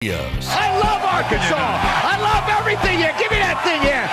I love Arkansas. I love everything here. Give me that thing here.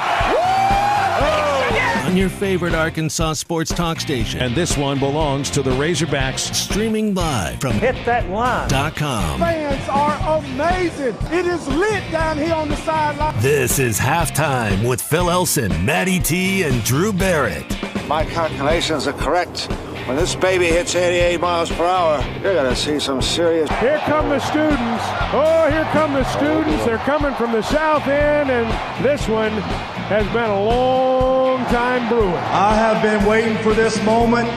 On your favorite Arkansas sports talk station. And this one belongs to the Razorbacks. Streaming live from hitthatline.com. Fans are amazing. It is lit down here on the sideline. This is Halftime with Phil Elson, Matty T, and Drew Barrett. My calculations are correct. When this baby hits 88 miles per hour, you're going to see some serious... Here come the students. Oh, here come the students. They're coming from the south end, and this one has been a long time brewing. I have been waiting for this moment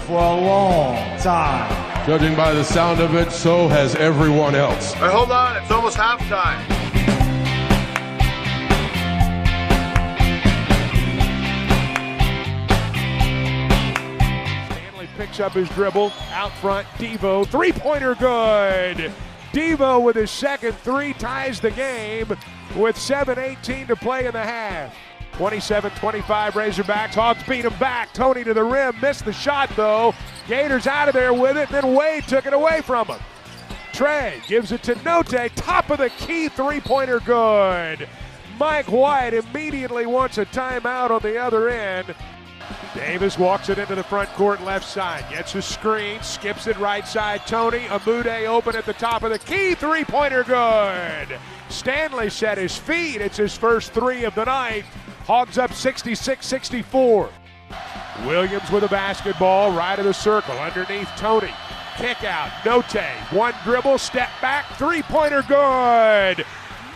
for a long time. Judging by the sound of it, so has everyone else. Hey, hold on. It's almost halftime. Picks up his dribble, out front, Devo, three-pointer good. Devo with his second three ties the game with 7:18 to play in the half. 27-25 Razorbacks. Hogs beat him back. Tony to the rim, missed the shot though. Gators out of there with it, then Wade took it away from him. Trey gives it to Note, top of the key, three-pointer good. Mike White immediately wants a timeout on the other end. Davis walks it into the front court left side, gets a screen, skips it right side. Tony, Amude open at the top of the key, three-pointer good. Stanley set his feet. It's his first three of the night. Hogs up 66-64. Williams with a basketball, right of the circle, underneath Tony. Kick out, Note, one dribble, step back, three-pointer good.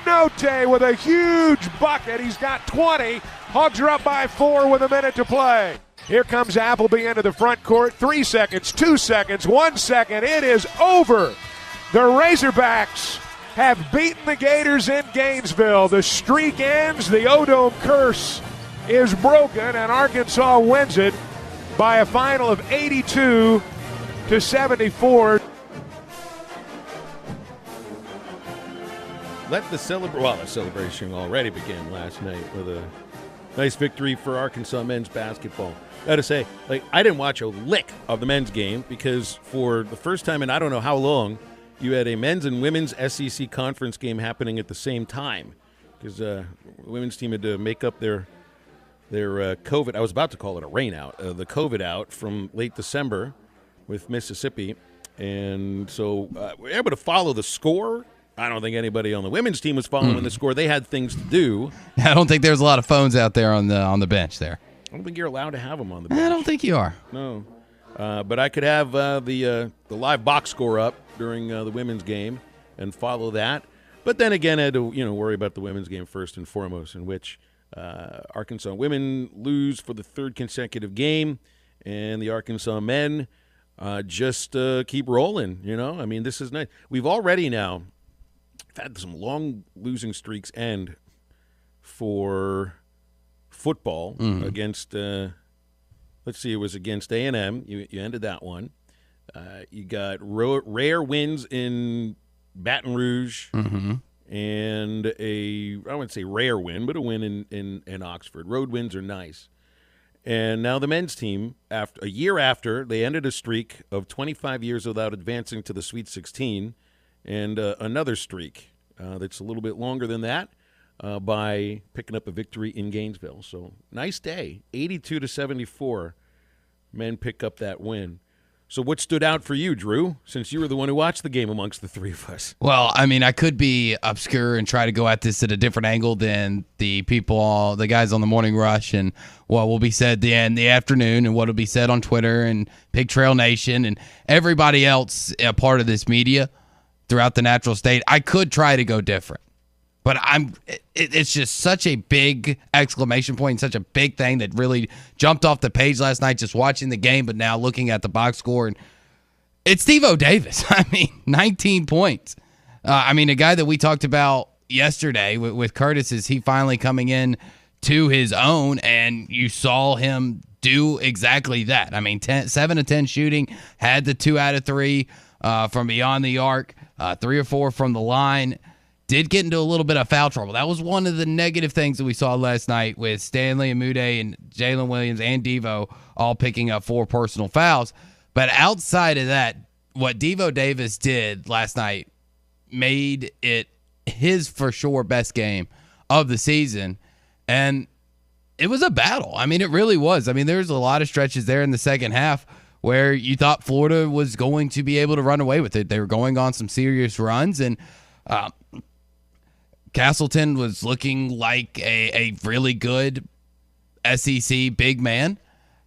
Note with a huge bucket, he's got 20. Hogs are up by 4 with a minute to play. Here comes Appleby into the front court. 3 seconds, 2 seconds, 1 second. It is over. The Razorbacks have beaten the Gators in Gainesville. The streak ends. The O-Dome curse is broken, and Arkansas wins it by a final of 82-74. The celebration already began last night with a nice victory for Arkansas men's basketball. I got to say, I didn't watch a lick of the men's game because for the first time in I don't know how long, you had a men's and women's SEC conference game happening at the same time because the women's team had to make up their COVID. I was about to call it a rain out, the COVID out from late December with Mississippi. And so we're able to follow the score. I don't think anybody on the women's team was following the score. They had things to do. I don't think there's a lot of phones out there on the bench there. I don't think you're allowed to have them on the bench. I don't think you are. No. But I could have the live box score up during the women's game and follow that. But then again, I had to worry about the women's game first and foremost, in which Arkansas women lose for the third consecutive game, and the Arkansas men just keep rolling. I mean, this is nice. We've already now had some long losing streaks end for football against, let's see, it was against A&M. You ended that one. You got rare wins in Baton Rouge and I wouldn't say rare win, but a win in Oxford. Road wins are nice. And now the men's team, a year after, they ended a streak of 25 years without advancing to the Sweet 16, and another streak that's a little bit longer than that by picking up a victory in Gainesville. So nice day, 82-74. Men pick up that win. So what stood out for you, Drew, since you were the one who watched the game amongst the three of us? Well, I mean, I could be obscure and try to go at this at a different angle than the guys on the Morning Rush, and what will be said in the afternoon, and what will be said on Twitter and Pig Trail Nation and everybody else a part of this media throughout the natural state. I could try to go different, but it's just such a big exclamation point, such a big thing that really jumped off the page last night just watching the game, but now looking at the box score. And it's Devo Davis. I mean, 19 points. A guy that we talked about yesterday with Curtis, is he finally coming in to his own, and you saw him do exactly that. I mean, 7 of 10 shooting, had the 2 out of 3 from beyond the arc, 3 or 4 from the line. Did get into a little bit of foul trouble. That was one of the negative things that we saw last night with Stanley, Amude, and Jalen Williams and Devo all picking up 4 personal fouls. But outside of that, what Devo Davis did last night made it his for sure best game of the season. And it was a battle. I mean, it really was. I mean, there's a lot of stretches there in the second half where you thought Florida was going to be able to run away with it. They were going on some serious runs, and Castleton was looking like a really good SEC big man.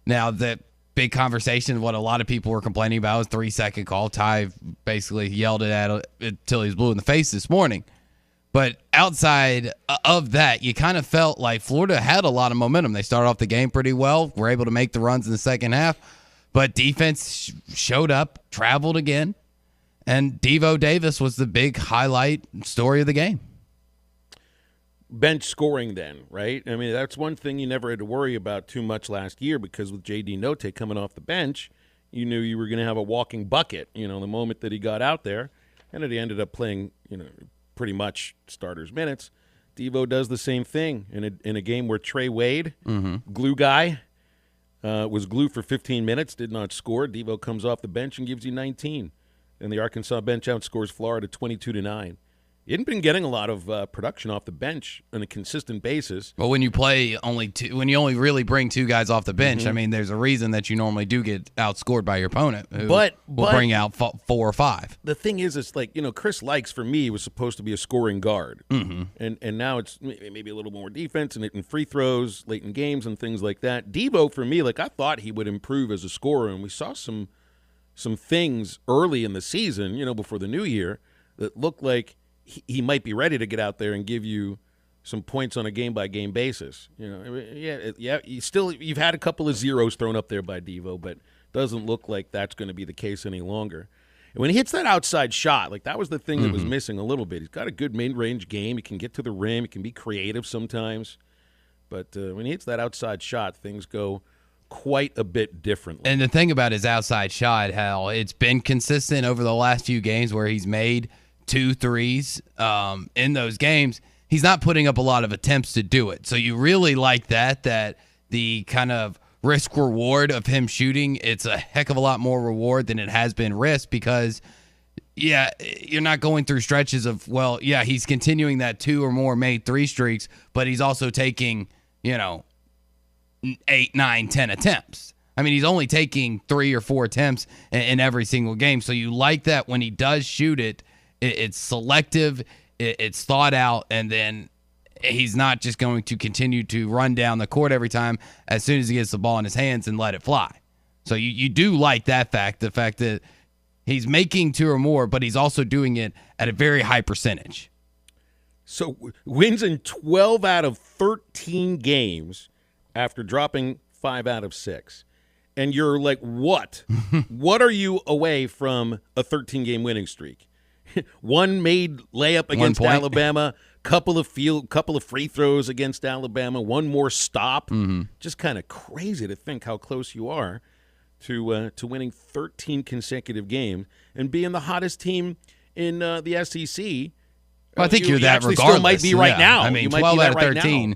Now, the big conversation, what a lot of people were complaining about was 3-second call. Ty basically yelled it at until he was blue in the face this morning. But outside of that, you kind of felt like Florida had a lot of momentum. They started off the game pretty well, were able to make the runs in the second half, but defense showed up, traveled again, and Devo Davis was the big highlight story of the game. Bench scoring then, right? I mean, that's one thing you never had to worry about too much last year, because with J.D. Notte coming off the bench, you knew you were going to have a walking bucket, the moment that he got out there, and he ended up playing, pretty much starters minutes. Devo does the same thing in a game where Trey Wade, glue guy, was glue for 15 minutes, did not score. Devo comes off the bench and gives you 19. And the Arkansas bench outscores Florida 22-9. He hadn't been getting a lot of production off the bench on a consistent basis. Well, when you play when you only really bring two guys off the bench, I mean, there's a reason that you normally do get outscored by your opponent, who will bring out 4 or 5. The thing is, it's like, Chris Likes, for me, was supposed to be a scoring guard. And now it's maybe a little more defense and free throws late in games and things like that. Devo, for me, I thought he would improve as a scorer, and we saw some things early in the season, before the new year, that looked like he might be ready to get out there and give you some points on a game-by-game basis. You've had a couple of zeros thrown up there by Devo, but doesn't look like that's going to be the case any longer. And when he hits that outside shot, that was the thing that was missing a little bit. He's got a good mid-range game. He can get to the rim. He can be creative sometimes. But when he hits that outside shot, things go quite a bit differently. And the thing about his outside shot, Hal, it's been consistent over the last few games where he's made 2 threes in those games. He's not putting up a lot of attempts to do it. So you really like that the kind of risk reward of him shooting, it's a heck of a lot more reward than it has been risk, because you're not going through stretches of, he's continuing that 2 or more made 3 streaks, but he's also taking, 8, 9, 10 attempts. I mean, he's only taking 3 or 4 attempts in every single game. So you like that when he does shoot it, it's selective, it's thought out, and then he's not just going to continue to run down the court every time as soon as he gets the ball in his hands and let it fly. So you do like that fact, the fact that he's making 2 or more, but he's also doing it at a very high percentage. So wins in 12 out of 13 games after dropping 5 out of 6. And you're like, what? What are you away from a 13-game winning streak? One made layup against Alabama, couple of free throws against Alabama, one more stop. Just kind of crazy to think how close you are to winning 13 consecutive games and being the hottest team in the SEC. Well, I think you're that regardless. Still might be right now. I mean, 12 out of 13.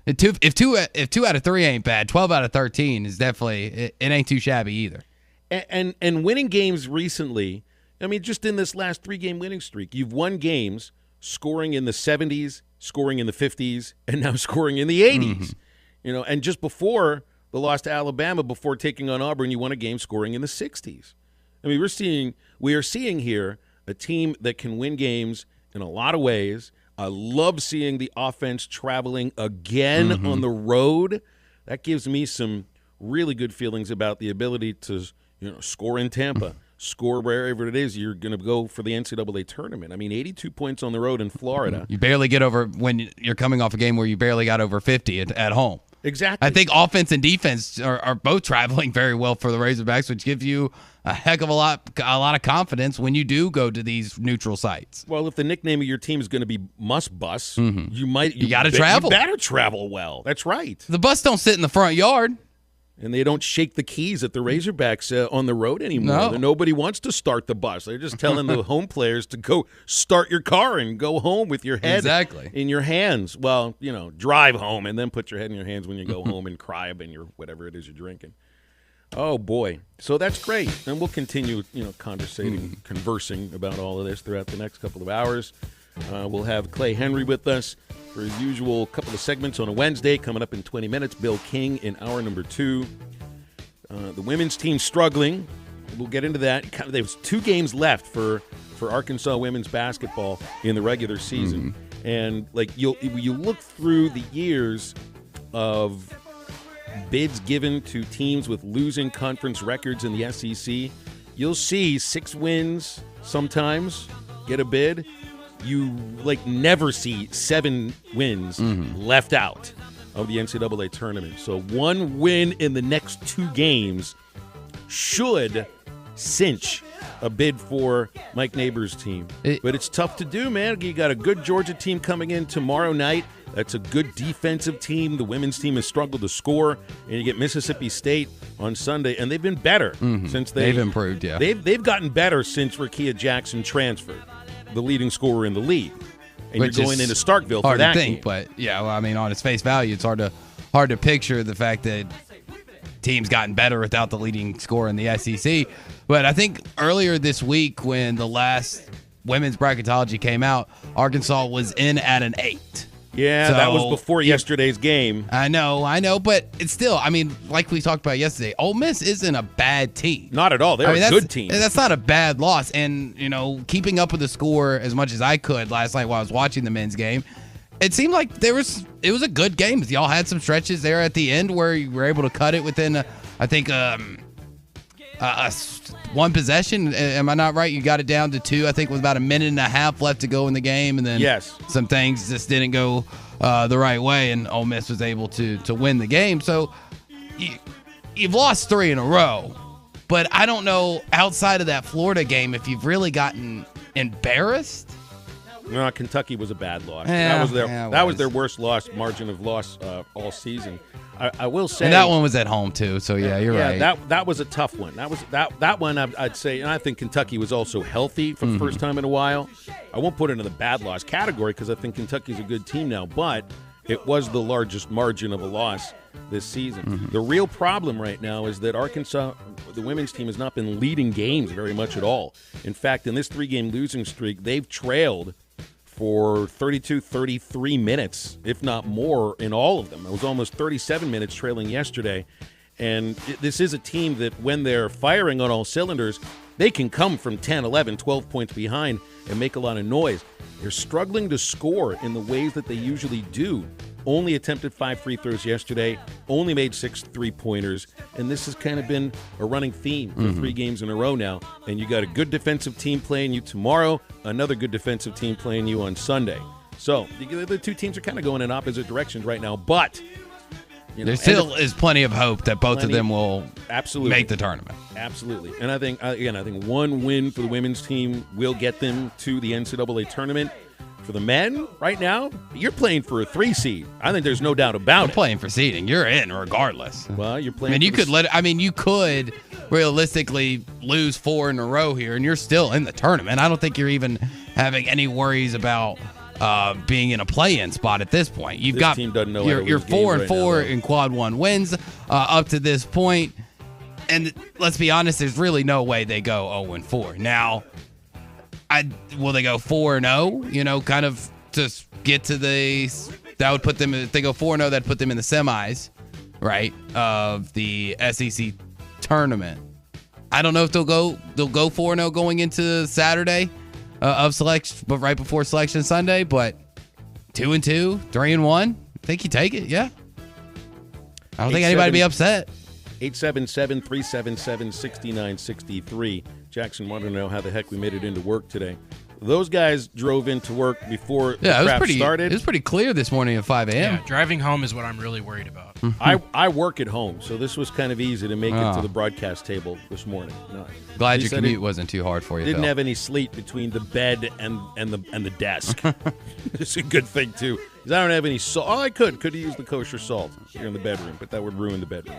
If 2 out of 3 ain't bad, 12 out of 13 is definitely it ain't too shabby either. And winning games recently. I mean, just in this last 3-game winning streak, you've won games scoring in the 70s, scoring in the 50s, and now scoring in the 80s. And just before the loss to Alabama, before taking on Auburn, you won a game scoring in the 60s. I mean, we are seeing here a team that can win games in a lot of ways. I love seeing the offense traveling again on the road. That gives me some really good feelings about the ability to, score in Tampa. Score wherever it is you're going to go for the NCAA tournament. I mean, 82 points on the road in Florida. You barely get over when you're coming off a game where you barely got over 50 at home. Exactly. I think offense and defense are both traveling very well for the Razorbacks, which gives you a heck of a lot of confidence when you do go to these neutral sites. Well, if the nickname of your team is going to be Must Bus, you got to travel. You better travel well. That's right. The bus don't sit in the front yard. And they don't shake the keys at the Razorbacks on the road anymore. No. Nobody wants to start the bus. They're just telling the home players to go start your car and go home with your head in your hands. Well, drive home and then put your head in your hands when you go home and cry about your whatever it is you're drinking. Oh, boy. So that's great. And we'll continue, conversing about all of this throughout the next couple of hours. We'll have Clay Henry with us for his usual couple of segments on a Wednesday. Coming up in 20 minutes, Bill King in hour number 2. The women's team struggling. We'll get into that. There's 2 games left for Arkansas women's basketball in the regular season. And like you look through the years of bids given to teams with losing conference records in the SEC, you'll see 6 wins sometimes get a bid. You never see 7 wins left out of the NCAA tournament. So 1 win in the next 2 games should cinch a bid for Mike Neighbors' team. But it's tough to do, man. You got a good Georgia team coming in tomorrow night. That's a good defensive team. The women's team has struggled to score. And you get Mississippi State on Sunday, and they've been better since they've improved, yeah. They've gotten better since Rakia Jackson transferred, the leading scorer in the league. And you're going into Starkville for that game. But, yeah, well, I mean, on its face value, it's hard to picture the fact that team's gotten better without the leading scorer in the SEC. But I think earlier this week when the last women's bracketology came out, Arkansas was in at an 8. Yeah, so, that was before yesterday's game. I know, but it's still, I mean, like we talked about yesterday, Ole Miss isn't a bad team. Not at all. They're a good team. That's not a bad loss. And, keeping up with the score as much as I could last night while I was watching the men's game, it seemed like it was a good game. Y'all had some stretches there at the end where you were able to cut it within, I think, 1 possession. Am I not right? You got it down to 2. I think with about a minute and a half left to go in the game, and then some things just didn't go the right way, and Ole Miss was able to win the game. So you've lost 3 in a row, but I don't know outside of that Florida game if you've really gotten embarrassed. No, Kentucky was a bad loss. Yeah, that was their worst margin of loss all season. I will say, and that one was at home too. So you're right. That was a tough one. That one I'd say, and I think Kentucky was also healthy for the first time in a while. I won't put it in the bad loss category because I think Kentucky's a good team now, but it was the largest margin of a loss this season. The real problem right now is that Arkansas, the women's team, has not been leading games very much at all. In fact, in this 3-game losing streak, they've trailed for 32, 33 minutes, if not more, in all of them. It was almost 37 minutes trailing yesterday. And this is a team that when they're firing on all cylinders, they can come from 10, 11, 12 points behind and make a lot of noise. They're struggling to score in the ways that they usually do. Only attempted 5 free throws yesterday, only made 6 3-pointers, and this has kind of been a running theme for 3 games in a row now. And you got a good defensive team playing you tomorrow, another good defensive team playing you on Sunday. So the 2 teams are kind of going in opposite directions right now, but there still is plenty of hope that both of them will make the tournament. Absolutely. And I think 1 win for the women's team will get them to the NCAA tournament. For the men, right now, you're playing for a 3 seed. I think there's no doubt about it. You're playing for seeding. You're in regardless. Well, you're playing. You could realistically lose 4 in a row here, and you're still in the tournament. I don't think you're even having any worries about being in a play-in spot at this point. This team doesn't know. You're 4-4 in quad 1 wins up to this point, and let's be honest, there's really no way they go 0-4 now. Will they go 4-0? Kind of to get to that would put them. If they go 4-0, that'd put them in the semis, right, of the SEC tournament. I don't know if they'll go 4-0 going into Saturday of selection, but right before Selection Sunday. But 2-2, 3-1. I think you take it. Yeah. I don't think anybody be upset. 877-377-6963. Jackson wanted to know how the heck we made it into work today. Those guys drove into work before the crap started. It was pretty clear this morning at 5 a.m. Yeah, driving home is what I'm really worried about. I work at home, so this was kind of easy to make it to the broadcast table this morning. No. Glad your commute wasn't too hard for you. Didn't have any sleep between the bed and the desk. It's a good thing too, because I don't have any salt. Oh, I could have used the kosher salt here in the bedroom, but that would ruin the bedroom.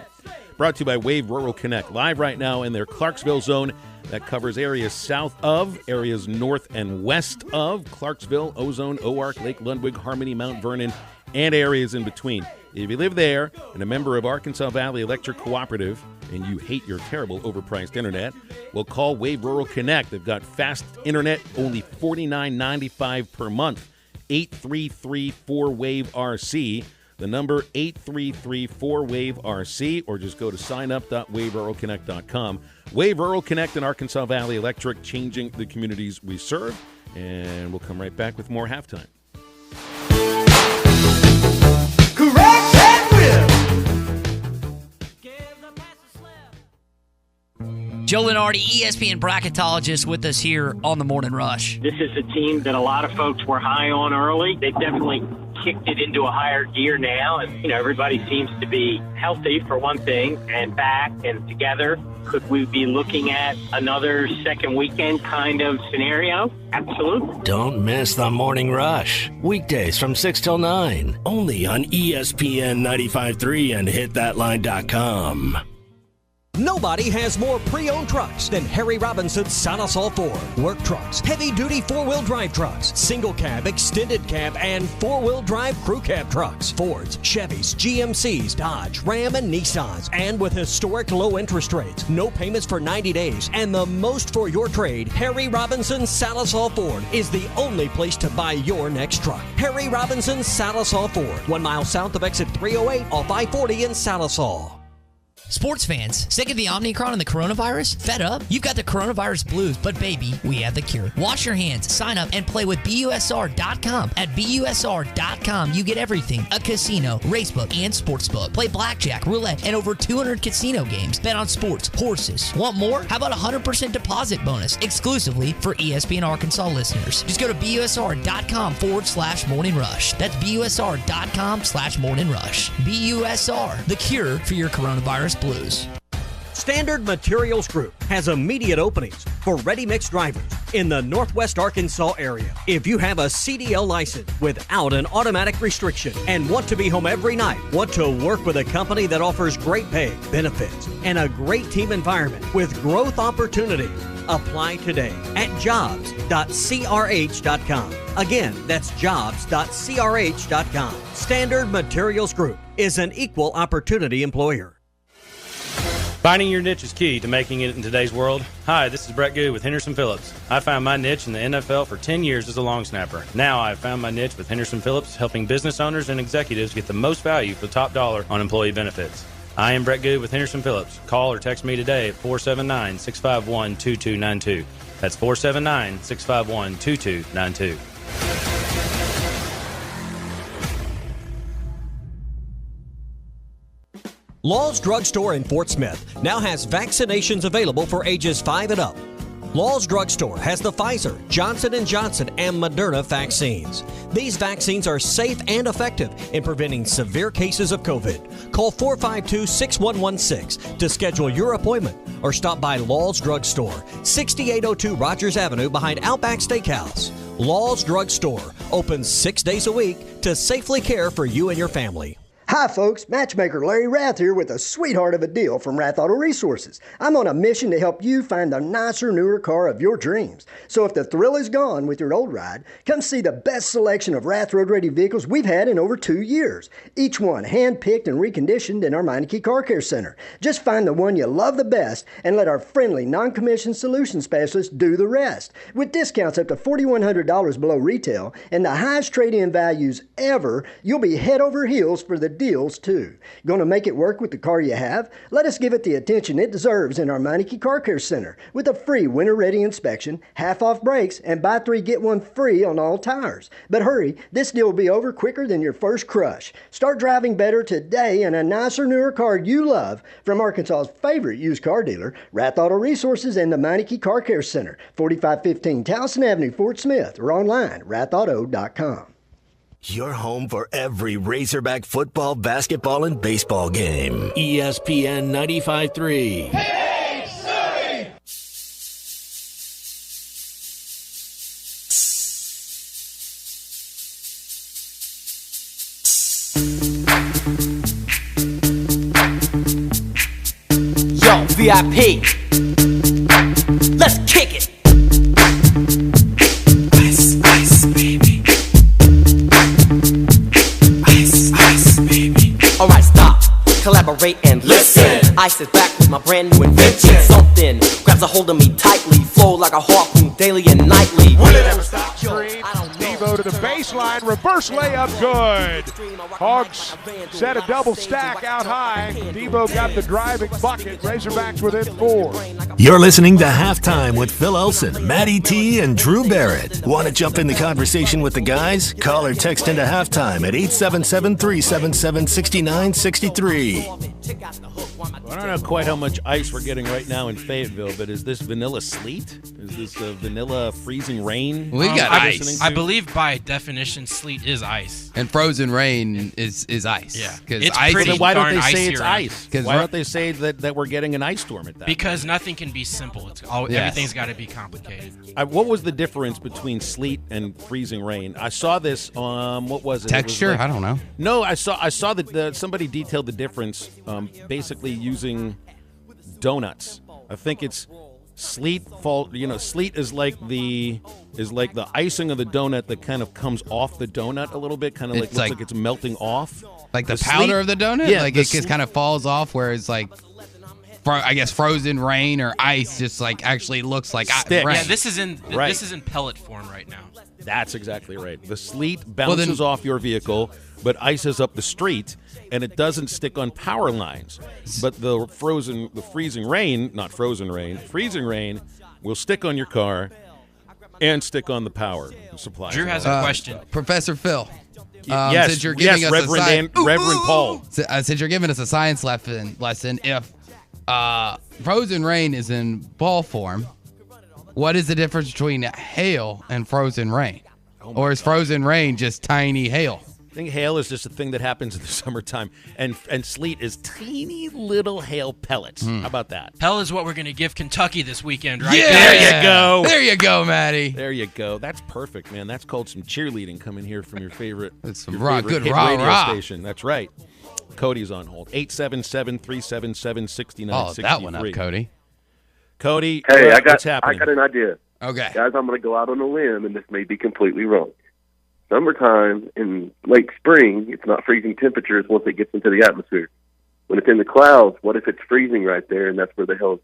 Brought to you by Wave Rural Connect, live right now in their Clarksville zone that covers areas south of, areas north and west of Clarksville, Ozone, Oark, Lake Ludwig, Harmony, Mount Vernon, and areas in between. If you live there and a member of Arkansas Valley Electric Cooperative, and you hate your terrible overpriced internet, well, call Wave Rural Connect. They've got fast internet, only $49.95 per month. 833-4WAVE-RC. The number 833-4WAVE-RC, or just go to signup.waveruralconnect.com. Wave Rural Connect and Arkansas Valley Electric, changing the communities we serve. And we'll come right back with more halftime. Correct and will. Joe Lenardi, ESPN bracketologist, with us here on the Morning Rush. This is a team that a lot of folks were high on early. They've definitely kicked it into a higher gear now, and everybody seems to be healthy for one thing and back and together. Could we be looking at another second weekend kind of scenario? Absolutely. Don't miss the Morning Rush. Weekdays from 6 till 9. Only on ESPN 95.3 and hitthatline.com. Nobody has more pre-owned trucks than Harry Robinson's Salasol Ford. Work trucks, heavy-duty four-wheel drive trucks, single cab, extended cab, and four-wheel drive crew cab trucks. Fords, Chevys, GMCs, Dodge, Ram, and Nissans. And with historic low interest rates, no payments for 90 days, and the most for your trade, Harry Robinson's Salasol Ford is the only place to buy your next truck. Harry Robinson's Salasol Ford, 1 mile south of exit 308 off I-40 in Salasol. Sports fans, sick of the Omicron and the coronavirus? Fed up? You've got the coronavirus blues, but baby, we have the cure. Wash your hands, sign up, and play with BUSR.com. At BUSR.com, you get everything: a casino, racebook, and sportsbook. Play blackjack, roulette, and over 200 casino games. Bet on sports, horses. Want more? How about a 100% deposit bonus exclusively for ESPN Arkansas listeners? Just go to BUSR.com/Morning Rush. That's BUSR.com/Morning Rush. BUSR, the cure for your coronavirus blues. Standard Materials Group has immediate openings for ready-mix drivers in the Northwest Arkansas area. If you have a CDL license without an automatic restriction and want to be home every night, want to work with a company that offers great pay, benefits, and a great team environment with growth opportunities, apply today at jobs.crh.com. Again, that's jobs.crh.com. Standard Materials Group is an equal opportunity employer. Finding your niche is key to making it in today's world. Hi, this is Brett Goo with Henderson Phillips. I found my niche in the NFL for 10 years as a long snapper. Now I've found my niche with Henderson Phillips, helping business owners and executives get the most value for the top dollar on employee benefits. I am Brett Goo with Henderson Phillips. Call or text me today at 479-651-2292. That's 479-651-2292. Law's Drug Store in Fort Smith now has vaccinations available for ages 5 and up. Law's Drug Store has the Pfizer, Johnson & Johnson, and Moderna vaccines. These vaccines are safe and effective in preventing severe cases of COVID. Call 452-6116 to schedule your appointment or stop by Law's Drug Store, 6802 Rogers Avenue behind Outback Steakhouse. Law's Drug Store opens 6 days a week to safely care for you and your family. Hi folks, matchmaker Larry Rath here with a sweetheart of a deal from Rath Auto Resources. I'm on a mission to help you find the nicer, newer car of your dreams. So if the thrill is gone with your old ride, come see the best selection of Rath Road Ready vehicles we've had in over 2 years. Each one hand-picked and reconditioned in our Meineke Car Care Center. Just find the one you love the best and let our friendly, non-commissioned solution specialists do the rest. With discounts up to $4,100 below retail and the highest trade-in values ever, you'll be head over heels for the deals too. Gonna make it work with the car you have? Let us give it the attention it deserves in our Meineke Car Care Center with a free winter-ready inspection, half-off brakes, and buy 3 get 1 free on all tires. But hurry, this deal will be over quicker than your first crush. Start driving better today in a nicer, newer car you love from Arkansas's favorite used car dealer, Rath Auto Resources and the Meineke Car Care Center, 4515 Towson Avenue, Fort Smith, or online, rathauto.com. Your home for every Razorback football, basketball, and baseball game. ESPN 95.3. Hey, Surrey! Yo, VIP. Let's kick it. Ice, ice, baby. Ice, ice, baby. Alright, stop. Collaborate. collaborate and listen. I sit back with my brand new invention. Something grabs a hold of me tightly, flow like a harpoon daily and nightly. Will it ever stop? Devo to the baseline, reverse layup, good. Hogs set a double stack out high. Devo got the driving bucket. Razorbacks within 4. You're listening to Halftime with Phil Elson, Matty T, and Drew Barrett. Want to jump in the conversation with the guys? Call or text into Halftime at 877-377-6963. I don't know quite how much ice we're getting right now in Fayetteville, but is this vanilla sleet? Is this vanilla freezing rain? We got ice. I believe by definition, sleet is ice. And frozen rain is ice. Yeah. It's ice. Well, then why don't they say icy it's around. ice? Why don't they say that we're getting an ice storm at that? Because nothing can be simple. It's everything's got to be complicated. What was the difference between sleet and freezing rain? I saw this on what was it? Texture? It was I don't know. No, I saw that somebody detailed the difference, basically using donuts. I think it's sleet fall. Sleet is like the icing of the donut that kind of comes off the donut a little bit, kind of looks like it's melting off. Like the powder of the donut? Yeah, like it just kind of falls off, whereas like I guess frozen rain or ice just like actually looks like rain. Yeah, this is in pellet form right now. That's exactly right. The sleet bounces off your vehicle, but ices up the street, and it doesn't stick on power lines. But the freezing rain will stick on your car and stick on the power supply. Drew has a question. Professor Phil. Yes, since you're giving us Reverend Paul. Since you're giving us a science lesson, if frozen rain is in ball form, what is the difference between hail and frozen rain? Or is frozen rain just tiny hail? I think hail is just a thing that happens in the summertime, and sleet is tiny little hail pellets. How about that? Hell is what we're going to give Kentucky this weekend, right? Yeah! There you go. There you go, Matty. There you go. That's perfect, man. That's called some cheerleading coming here from your favorite, good hit rah, radio rah. station. That's right. Cody's on hold. 877-377-6963. Oh, that one up, Cody. Cody, hey, what's happening? I got an idea. Okay. Guys, I'm going to go out on a limb, and this may be completely wrong. Summertime in late spring, it's not freezing temperatures once it gets into the atmosphere. When it's in the clouds, what if it's freezing right there, and that's where the hell's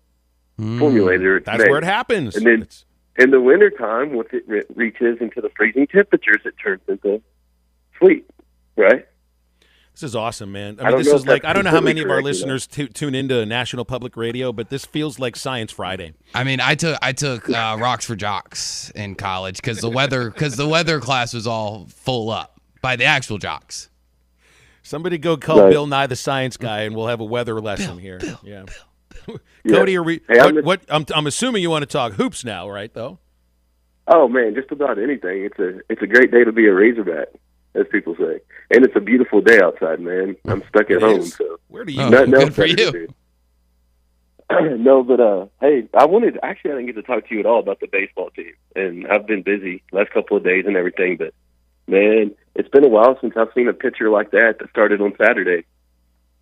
formulated? Or That's where it happens. And then in the wintertime, once it reaches into the freezing temperatures, it turns into sleet, right? This is awesome, man. I don't know I don't know how many of our listeners tune into National Public Radio, but this feels like Science Friday. I mean, I took Rocks for Jocks in college because the weather class was all full up by the actual jocks. Somebody go call Bill Nye the Science Guy, and we'll have a weather lesson here. Cody, are we? I'm assuming you want to talk hoops now, right? Though. Oh man, just about anything. It's a great day to be a Razorback, as people say, and it's a beautiful day outside, man. I'm stuck at home, so where do you? Good for you. No, but hey, I didn't get to talk to you at all about the baseball team, and I've been busy last couple of days and everything. But man, it's been a while since I've seen a pitcher like that started on Saturday.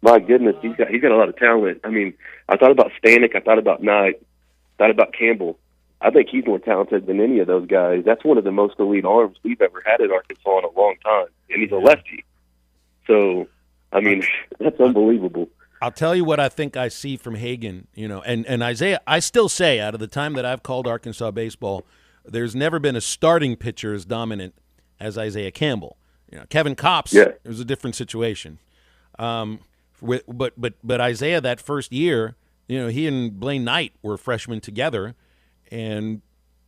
My goodness, he's got a lot of talent. I mean, I thought about Stanek, I thought about Knight, thought about Campbell. I think he's more talented than any of those guys. That's one of the most elite arms we've ever had at Arkansas in a long time, and he's a lefty. So, I mean, that's unbelievable. I'll tell you what I think I see from Hagan, and Isaiah. I still say, out of the time that I've called Arkansas baseball, there's never been a starting pitcher as dominant as Isaiah Campbell. Kevin Kopps, it was a different situation. But Isaiah, that first year, he and Blaine Knight were freshmen together, and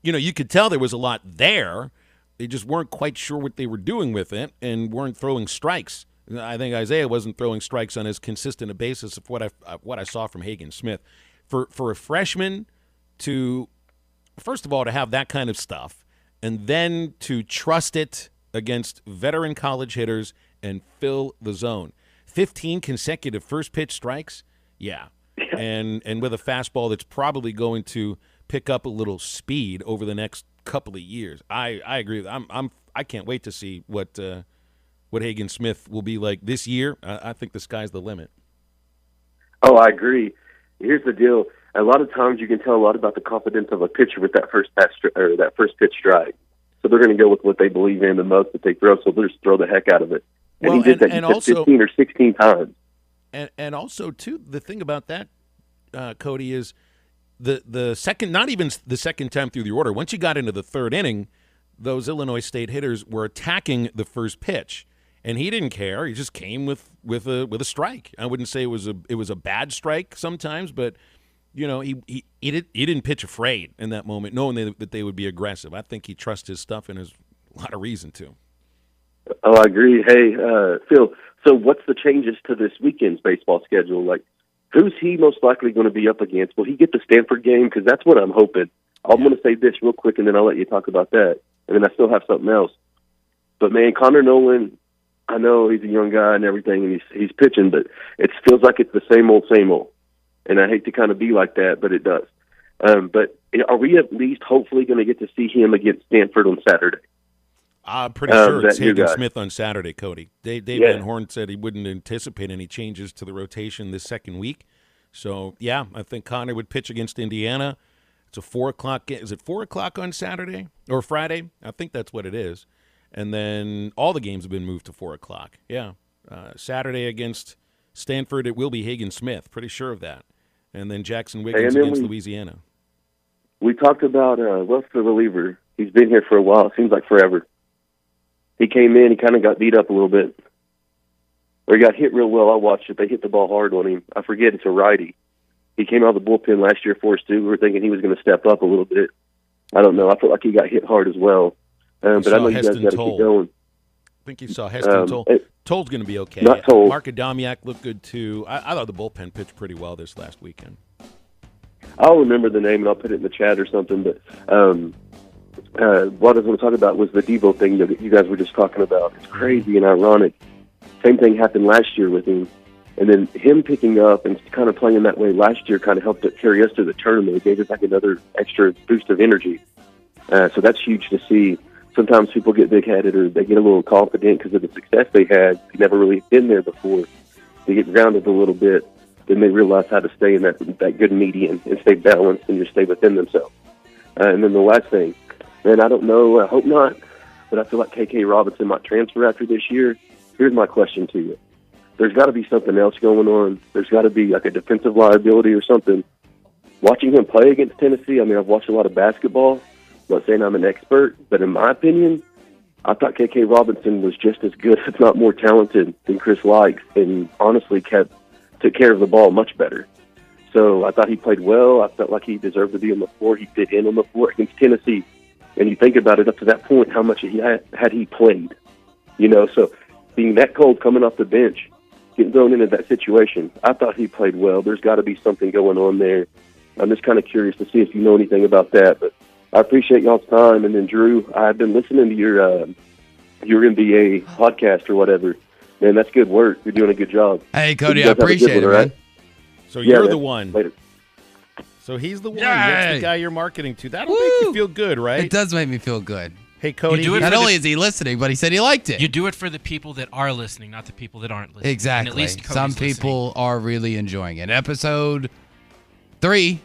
you could tell there was a lot there. They just weren't quite sure what they were doing with it and weren't throwing strikes. I think Isaiah wasn't throwing strikes on as consistent a basis of what I saw from Hagan Smith. For a freshman to, first of all, to have that kind of stuff, and then to trust it against veteran college hitters and fill the zone. 15 consecutive first pitch strikes, and with a fastball that's probably going to pick up a little speed over the next couple of years. I agree. I can't wait to see what Hagan Smith will be like this year. I think the sky's the limit. Oh, I agree. Here's the deal. A lot of times you can tell a lot about the confidence of a pitcher with that first pitch strike. So they're going to go with what they believe in the most that they throw, so they'll just throw the heck out of it. And he did that 15 or 16 times. And also, too, the thing about that, Cody, is the second, not even the second time through the order. Once you got into the third inning, those Illinois State hitters were attacking the first pitch, and he didn't care. He just came with a strike. I wouldn't say it was a bad strike sometimes, but he didn't pitch afraid in that moment, knowing that they would be aggressive. I think he trusts his stuff, and there's a lot of reason to. Oh, I agree. Hey, Phil, so what's the changes to this weekend's baseball schedule? Like, who's he most likely going to be up against? Will he get the Stanford game? Because that's what I'm hoping. I'm going to say this real quick, and then I'll let you talk about that. And then I still have something else. But, man, Connor Nolan, I know he's a young guy and everything, and he's pitching, but it feels like it's the same old, same old. And I hate to kind of be like that, but it does. But are we at least hopefully going to get to see him against Stanford on Saturday? I'm pretty sure it's Hagen Smith on Saturday, Cody. Dave Van Horn said he wouldn't anticipate any changes to the rotation this second week. So, yeah, I think Connor would pitch against Indiana. It's a 4 o'clock game. Is it 4 o'clock on Saturday or Friday? I think that's what it is. And then all the games have been moved to 4 o'clock. Yeah. Saturday against Stanford, it will be Hagen Smith. Pretty sure of that. And then Jackson Wiggins against Louisiana. We talked about what's the reliever? He's been here for a while. It seems like forever. He came in, he kind of got beat up a little bit. Or he got hit real well. I watched it. They hit the ball hard on him. I forget, it's a righty. He came out of the bullpen last year for us, too. We were thinking he was going to step up a little bit. I don't know. I felt like he got hit hard as well. But I know you guys got to keep going. I think you saw Heston Toll. Toll's going to be okay. Not Toll. Mark Adamiak looked good, too. I thought the bullpen pitched pretty well this last weekend. I'll remember the name, and I'll put it in the chat or something. But what I was going to talk about was the Devo thing that you guys were just talking about. It's crazy and ironic. Same thing happened last year with him. And then him picking up and kind of playing that way last year kind of helped it carry us to the tournament. It gave us like another extra boost of energy. So that's huge to see. Sometimes people get big-headed or they get a little confident because of the success they had. They never really been there before. They get grounded a little bit. Then they realize how to stay in that good median and stay balanced and just stay within themselves. And then the last thing, man, I don't know, I hope not, but I feel like KK Robinson might transfer after this year. Here's my question to you. There's got to be something else going on. There's got to be like a defensive liability or something. Watching him play against Tennessee, I mean, I've watched a lot of basketball. I'm not saying I'm an expert, but in my opinion, I thought KK Robinson was just as good, if not more talented, than Chris Likes, and honestly took care of the ball much better. So I thought he played well. I felt like he deserved to be on the floor. He fit in on the floor against Tennessee. And you think about it, up to that point, how much had he played? So being that cold coming off the bench, getting thrown into that situation, I thought he played well. There's got to be something going on there. I'm just kind of curious to see if you know anything about that. But I appreciate y'all's time. And then, Drew, I've been listening to your NBA podcast or whatever. Man, that's good work. You're doing a good job. Hey, Cody, I appreciate it, man. So you're the one. Later. So he's the one. That's the guy you're marketing to. That'll make you feel good, right? It does make me feel good. Hey, Cody. Not only is he listening, but he said he liked it. You do it for the people that are listening, not the people that aren't listening. Exactly. And at least some people are really enjoying it. Episode 3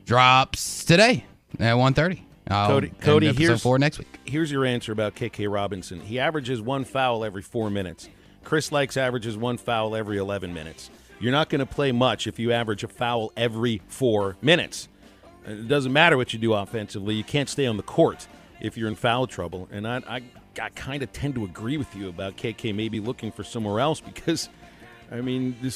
drops today at 1:30. Cody, episode 4 next week. Here's your answer about KK Robinson. He averages 1 foul every 4 minutes. Chris Likes averages 1 foul every 11 minutes. You're not going to play much if you average a foul every 4 minutes. It doesn't matter what you do offensively. You can't stay on the court if you're in foul trouble. And I kind of tend to agree with you about KK maybe looking for somewhere else because, I mean, you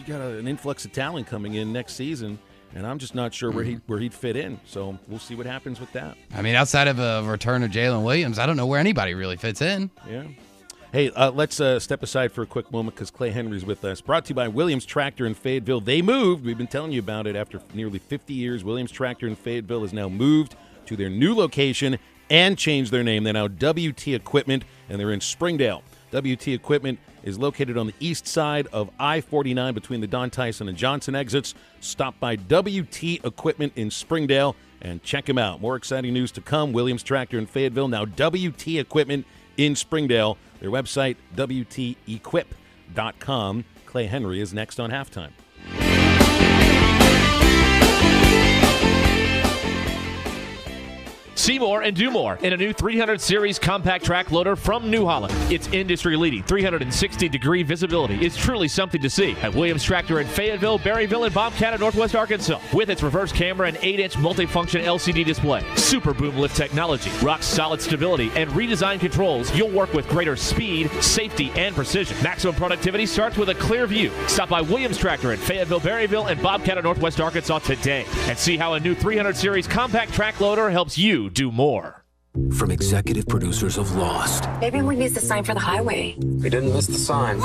got an influx of talent coming in next season, and I'm just not sure where he'd fit in. So we'll see what happens with that. I mean, outside of a return of Jalen Williams, I don't know where anybody really fits in. Yeah. Hey, let's step aside for a quick moment because Clay Henry's with us. Brought to you by Williams Tractor in Fayetteville. They moved. We've been telling you about it after nearly 50 years. Williams Tractor in Fayetteville has now moved to their new location and changed their name. They're now WT Equipment, and they're in Springdale. WT Equipment is located on the east side of I-49 between the Don Tyson and Johnson exits. Stop by WT Equipment in Springdale and check them out. More exciting news to come. Williams Tractor in Fayetteville, now WT Equipment in Springdale. Their website, WTEquip.com. Clay Henry is next on Halftime. See more and do more in a new 300 Series compact track loader from New Holland. Its industry-leading 360-degree visibility is truly something to see at Williams Tractor in Fayetteville, Berryville, and Bobcat in Northwest Arkansas. With its reverse camera and 8-inch multifunction LCD display, super boom lift technology, rock-solid stability, and redesigned controls, you'll work with greater speed, safety, and precision. Maximum productivity starts with a clear view. Stop by Williams Tractor in Fayetteville, Berryville, and Bobcat in Northwest Arkansas today and see how a new 300 Series compact track loader helps you do more. From executive producers of Lost. Maybe we missed the sign for the highway. We didn't miss the sign.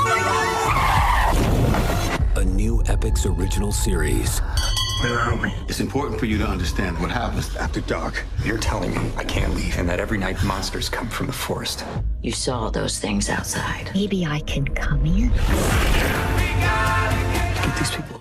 A new Epix original series. Naomi, it's important for you to understand what happens after dark. You're telling me I can't leave and that every night monsters come from the forest. You saw those things outside. Maybe I can come in. Get these people.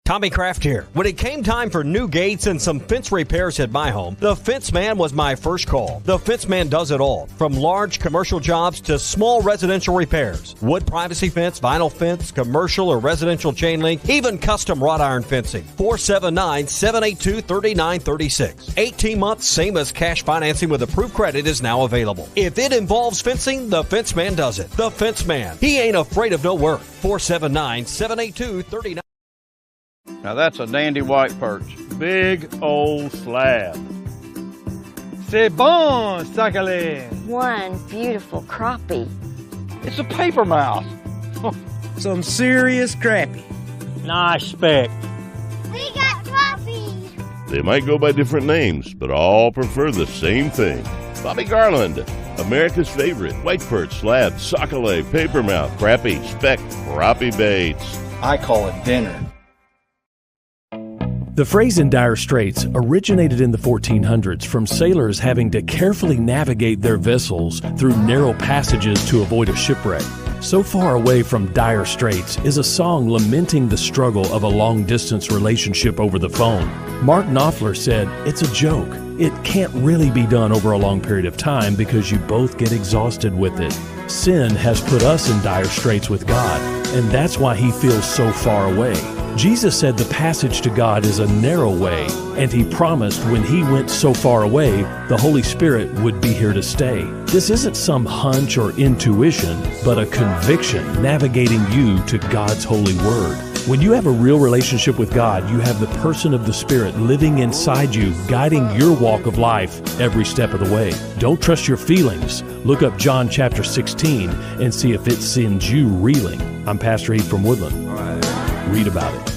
Tommy Kraft here. When it came time for new gates and some fence repairs at my home, the Fence Man was my first call. The Fence Man does it all, from large commercial jobs to small residential repairs. Wood privacy fence, vinyl fence, commercial or residential chain link, even custom wrought iron fencing. 479-782-3936. 18 months, same as cash financing with approved credit is now available. If it involves fencing, the Fence Man does it. The Fence Man. He ain't afraid of no work. 479-782-3936. Now that's a dandy white perch. Big old slab. C'est bon, sacalé. One beautiful crappie. It's a paper mouse. Some serious crappie. Nice speck. We got crappie. They might go by different names, but all prefer the same thing. Bobby Garland, America's favorite white perch, slab, sockeye, papermouth, crappie, speck, crappie baits. I call it dinner. The phrase in dire straits originated in the 1400s from sailors having to carefully navigate their vessels through narrow passages to avoid a shipwreck. So Far Away from Dire Straits is a song lamenting the struggle of a long-distance relationship over the phone. Mark Knopfler said, "It's a joke. It can't really be done over a long period of time because you both get exhausted with it. Sin has put us in dire straits with God, and that's why he feels so far away." Jesus said the passage to God is a narrow way, and he promised when he went so far away, the Holy Spirit would be here to stay. This isn't some hunch or intuition, but a conviction navigating you to God's holy word. When you have a real relationship with God, you have the person of the Spirit living inside you, guiding your walk of life every step of the way. Don't trust your feelings. Look up John chapter 16 and see if it sends you reeling. I'm Pastor Heath from Woodland. Read about it.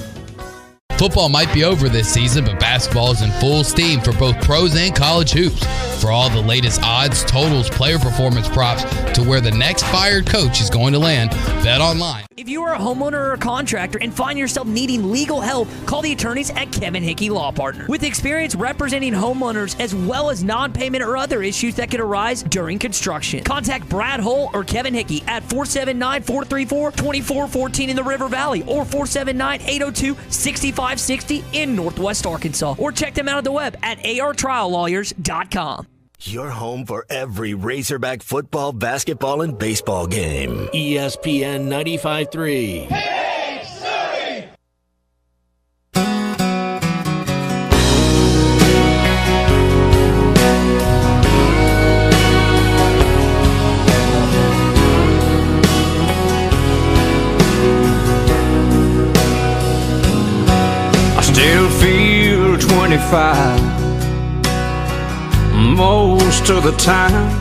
Football might be over this season, but basketball is in full steam for both pros and college hoops. For all the latest odds, totals, player performance props, to where the next fired coach is going to land, bet online. If you are a homeowner or a contractor and find yourself needing legal help, call the attorneys at Kevin Hickey Law Partner. With experience representing homeowners as well as non-payment or other issues that could arise during construction. Contact Brad Hull or Kevin Hickey at 479-434-2414 in the River Valley or 479-802-6560 in Northwest Arkansas. Or check them out at the web at artriallawyers.com. Your home for every Razorback football, basketball, and baseball game. ESPN 95.3. Hey, Surrey! I still feel 25 most of the time.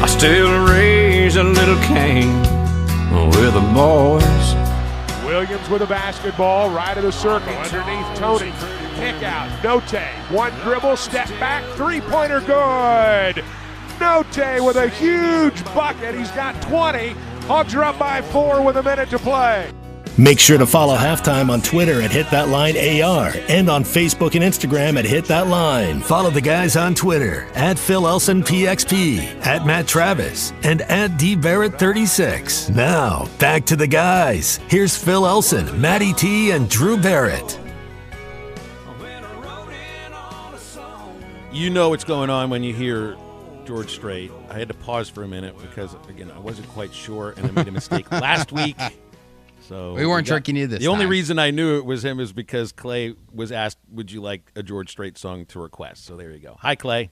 I still raise a little Cain with the boys. Williams with a basketball, right of the circle, underneath Tony. Kick out, Note. One dribble, step back, three-pointer good. Note with a huge bucket. He's got 20. Hogs are up by 4 with a minute to play. Make sure to follow Halftime on Twitter at HitThatLineAR and on Facebook and Instagram at HitThatLine. Follow the guys on Twitter at PhilElsonPXP, at Matt Travis, and at DBarrett36. Now, back to the guys. Here's Phil Elson, Matty T, and Drew Barrett. You know what's going on when you hear George Strait. I had to pause for a minute because, again, I wasn't quite sure, and I made a mistake last week. So we weren't tricking you this time. The only reason I knew it was him is because Clay was asked, would you like a George Strait song to request? So there you go. Hi, Clay.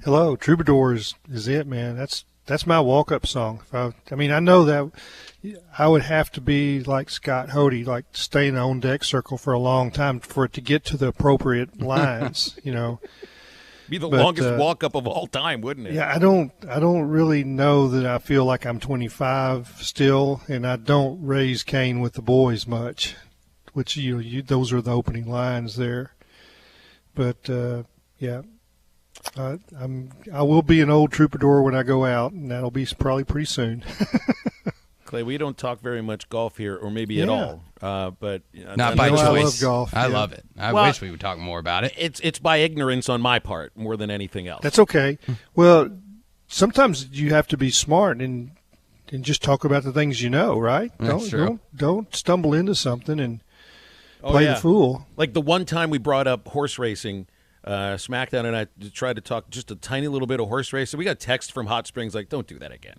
Hello. Troubadours is it, man. That's my walk-up song. I know that I would have to be like Scott Hodey, like stay in the on-deck circle for a long time for it to get to the appropriate lines, Be the longest walk-up of all time, wouldn't it? Yeah, I don't really know that I feel like I'm 25 still, and I don't raise Cain with the boys much, which those are the opening lines there. But yeah, I will be an old troubadour when I go out, and that'll be probably pretty soon. Clay, we don't talk very much golf here, or maybe at all. But not by choice. I love golf. I love it. I wish we would talk more about it. It's by ignorance on my part more than anything else. That's okay. Well, sometimes you have to be smart and just talk about the things you know, right? That's true. Don't stumble into something and play the fool. Like the one time we brought up horse racing, SmackDown and I tried to talk just a tiny little bit of horse racing. We got a text from Hot Springs like, don't do that again.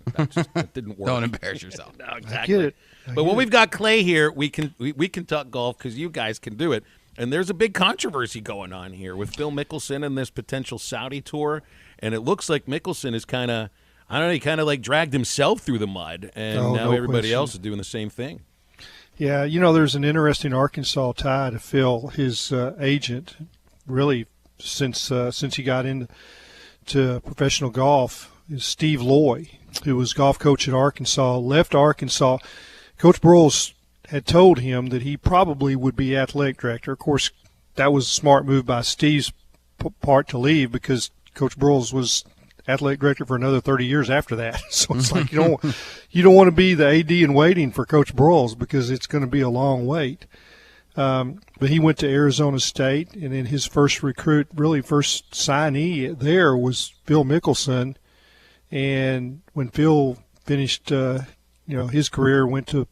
That didn't work. Don't embarrass yourself. No, exactly. I get it. But when we've got Clay here, we can talk golf because you guys can do it. And there's a big controversy going on here with Phil Mickelson and this potential Saudi tour. And it looks like Mickelson is kind of, he kind of like dragged himself through the mud. And now everybody else is doing the same thing. Yeah, there's an interesting Arkansas tie to Phil. His agent really since he got into professional golf is Steve Loy, who was golf coach at Arkansas, left Arkansas. Coach Broyles had told him that he probably would be athletic director. Of course, that was a smart move by Steve's part to leave because Coach Broyles was athletic director for another 30 years after that. So it's like you don't want to be the AD in waiting for Coach Broyles because it's going to be a long wait. But he went to Arizona State, and then his first recruit, really first signee there was Phil Mickelson. And when Phil finished, his career, went to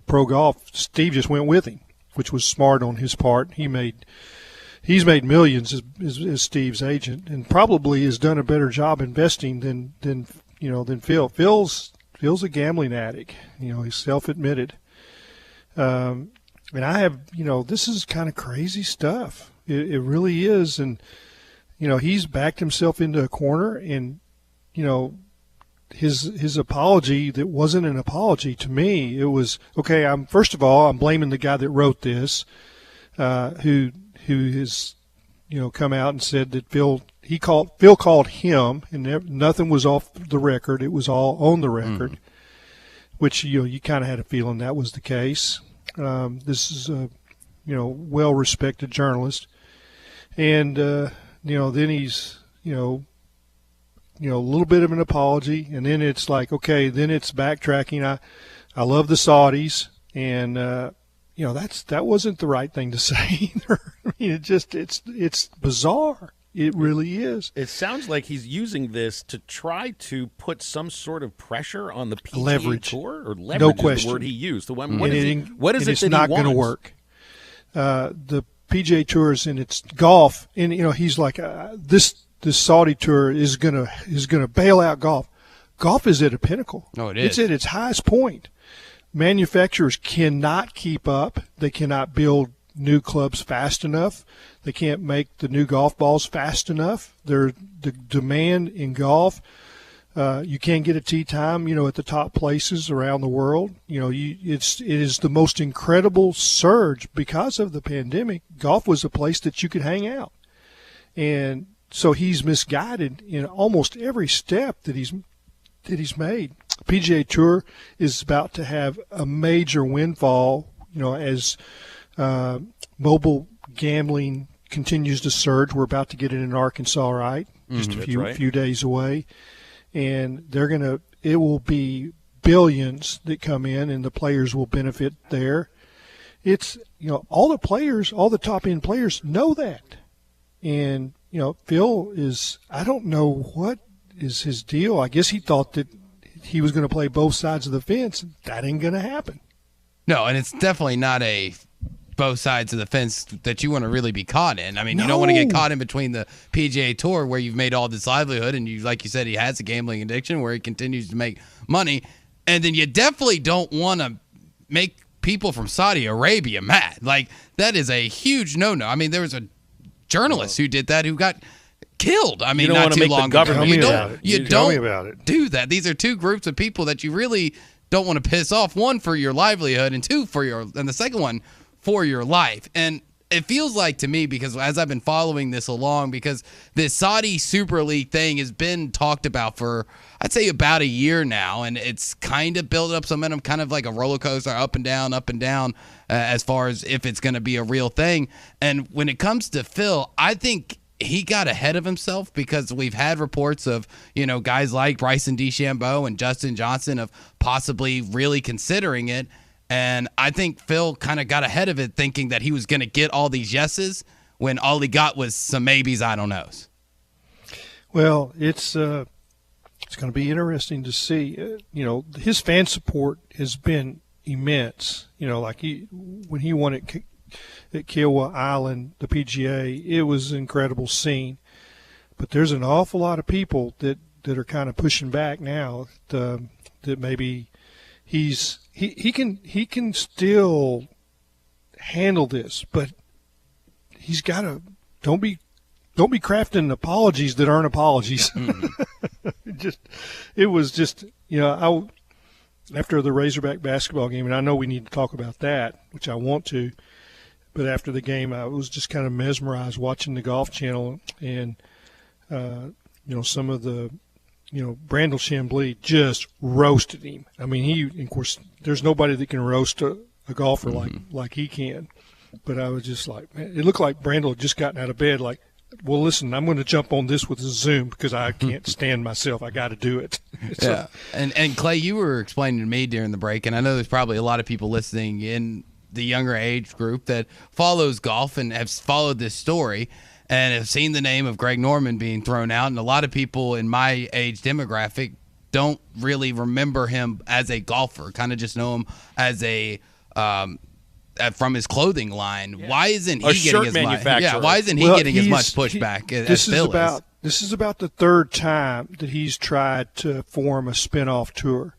pro golf, Steve just went with him, which was smart on his part. He's made millions as Steve's agent, and probably has done a better job investing than Phil. Phil's a gambling addict. He's self-admitted. And I have, this is kind of crazy stuff. It really is. And, he's backed himself into a corner and, his apology that wasn't an apology to me. It was, okay, first of all, I'm blaming the guy that wrote this, who has, come out and said that Phil called him and nothing was off the record. It was all on the record, which, you kind of had a feeling that was the case. This is a, well-respected journalist, and then he's, a little bit of an apology, and then it's like, okay, then it's backtracking. I love the Saudis, and that wasn't the right thing to say either. I mean, it's bizarre. It really is. It sounds like he's using this to try to put some sort of pressure on the PGA leverage. Tour, or leverage no is question. the word he used. What is it it's that not he wants? going to work. The PGA Tour is in its golf, and he's like this Saudi tour is gonna bail out golf. Golf is at a pinnacle. Oh, it is. It's at its highest point. Manufacturers cannot keep up. They cannot build new clubs fast enough. They can't make the new golf balls fast enough. The demand in golf, you can't get a tee time, at the top places around the world. It is the most incredible surge because of the pandemic. Golf was a place that you could hang out, and so he's misguided in almost every step that he's made. PGA Tour is about to have a major windfall, as mobile gambling continues to surge. We're about to get it in Arkansas, right? Just a few days away. And it will be billions that come in, and the players will benefit there. it's, all the players, all the top end players know that. And, Phil is, I don't know what is his deal. I guess he thought that he was going to play both sides of the fence. That ain't going to happen. No, and it's definitely not a both sides of the fence that you want to really be caught in. I mean, you don't want to get caught in between the PGA Tour where you've made all this livelihood and you, like you said, he has a gambling addiction where he continues to make money. And then you definitely don't want to make people from Saudi Arabia mad. Like, that is a huge no-no. I mean, there was a journalist who did that who got killed. I mean, not too long ago. You don't do that. These are two groups of people that you really don't want to piss off. One, for your livelihood, and two, and the second one, for your life. And it feels like to me, because as I've been following this along, because this Saudi Super League thing has been talked about for, I'd say, about a year now, and it's kind of built up some momentum, kind of like a roller coaster, up and down, as far as if it's going to be a real thing. And when it comes to Phil, I think he got ahead of himself because we've had reports of, guys like Bryson DeChambeau and Justin Johnson of possibly really considering it. And I think Phil kind of got ahead of it thinking that he was going to get all these yeses when all he got was some maybes, I don't knows. Well, it's going to be interesting to see. His fan support has been immense. Like when he won at Kiowa Island, the PGA, it was an incredible scene. But there's an awful lot of people that are kind of pushing back now that maybe he can still handle this, but he's got to don't be crafting apologies that aren't apologies. It was just after the Razorback basketball game, and I know we need to talk about that, which I want to, but after the game I was just kind of mesmerized watching the Golf Channel, and some of the Brandel Chambly just roasted him. I mean, of course, there's nobody that can roast a golfer like he can. But I was just like, man, it looked like Brandel had just gotten out of bed. Like, well, listen, I'm going to jump on this with a Zoom because I can't stand myself. I got to do it. Yeah. And Clay, you were explaining to me during the break, and I know there's probably a lot of people listening in the younger age group that follows golf and have followed this story and have seen the name of Greg Norman being thrown out. And a lot of people in my age demographic don't really remember him as a golfer, kind of just know him as a from his clothing line. Yeah. Why isn't he getting as much? Yeah, why isn't he getting as much pushback as Phil is? This is about the third time that he's tried to form a spinoff tour.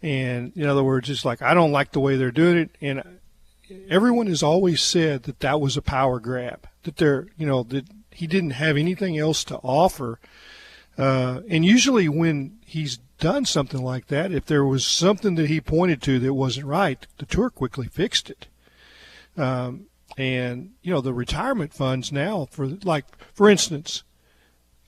And in other words, it's like, I don't like the way they're doing it. And everyone has always said that was a power grab, that that he didn't have anything else to offer. And usually when he's done something like that, if there was something that he pointed to that wasn't right, the tour quickly fixed it. And the retirement funds now, for instance,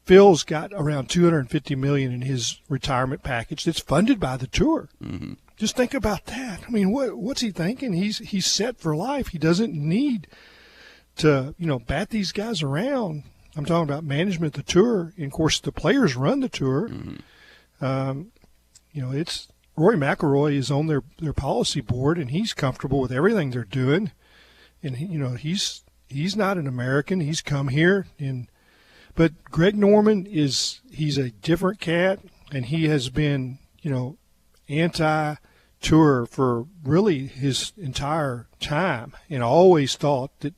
Phil's got around $250 million in his retirement package that's funded by the tour. Mm-hmm. Just think about that. I mean, what's he thinking? He's set for life. He doesn't need to bat these guys around. I'm talking about management of the tour. And of course, the players run the tour. Mm-hmm. It's Rory McIlroy is on their policy board, and he's comfortable with everything they're doing. And he's not an American. He's come here, but Greg Norman he's a different cat, and he has been anti-tour for really his entire time, and I always thought that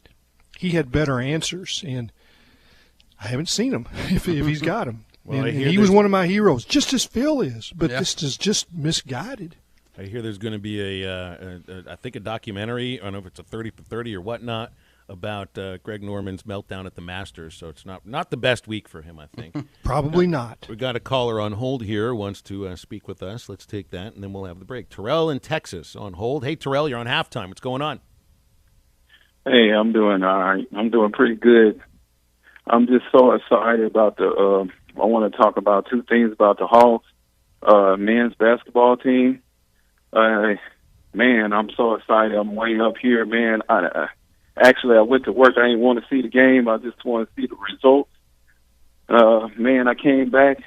he had better answers, and I haven't seen him if he's got them. Well, and he was one of my heroes, just as Phil is, but this is just misguided. I hear there's going to be I think a documentary. I don't know if it's a 30 for 30 or whatnot about Greg Norman's meltdown at the Masters. So it's not the best week for him, I think. Probably not. We got a caller on hold here, wants to speak with us. Let's take that, and then we'll have the break. Terrell in Texas on hold. Hey, Terrell, you're on halftime. What's going on? Hey, I'm doing all right. I'm doing pretty good. I'm just so excited about I want to talk about two things about the Hogs men's basketball team. Man, I'm so excited. I'm way up here, man. I went to work. I didn't want to see the game. I just want to see the results. Man, I came back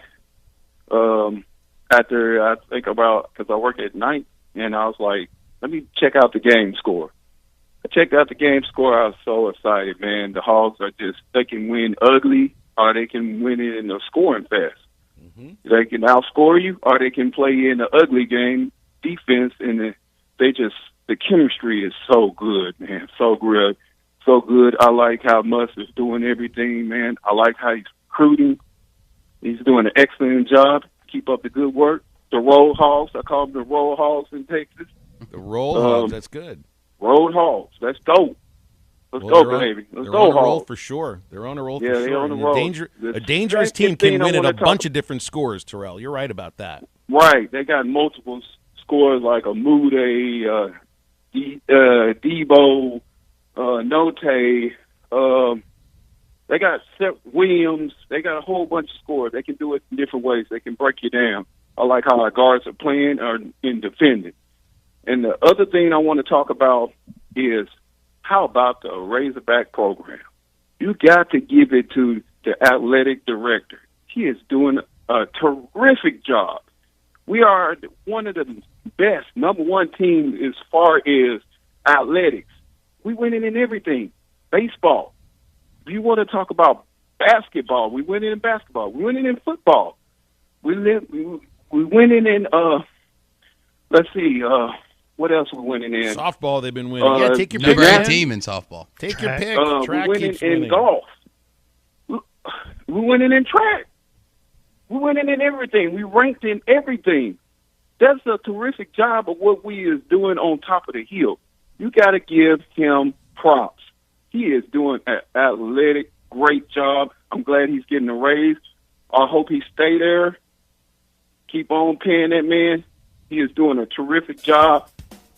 after because I work at night, and I was like, let me check out the game score. I checked out the game score. I was so excited, man. The Hogs they can win ugly, or they can win it in a scoring fest. Mm-hmm. They can outscore you, or they can play in the ugly game defense, and the chemistry is so good, man. So good. So good. I like how Muss is doing everything, man. I like how he's recruiting. He's doing an excellent job. Keep up the good work. The Road Hogs, I call them the Road Hogs in Texas. The Road Hogs, that's good. Road Hogs, that's dope. Let's go, baby. Let's go, on a roll Hogs. for sure. They're on a roll Yeah, for they're sure. on a And roll. A dangerous team can win at a bunch of different scores, Terrell. You're right about that. Right. They got multiple scores like a Mude, Debo, Note. They got Williams. They got a whole bunch of scores. They can do it in different ways. They can break you down. I like how our guards are playing or in defending. And the other thing I want to talk about is how about the Razorback program? You got to give it to the athletic director. He is doing a terrific job. We are one of the best, number one team as far as athletics. We winning in everything. Baseball. If you want to talk about basketball, we winning in basketball. We winning in football. We winning in, let's see, what else we winning in? Softball, they've been winning. Yeah, take your pick. Number 8 team in softball. Take your pick. Track we're winning keeps winning. in golf. We're winning in track. We're winning in everything. We ranked in everything. That's a terrific job of what we is doing on top of the hill. You got to give him props. He is doing an athletic, great job. I'm glad he's getting a raise. I hope he stay there. Keep on paying that man. He is doing a terrific job.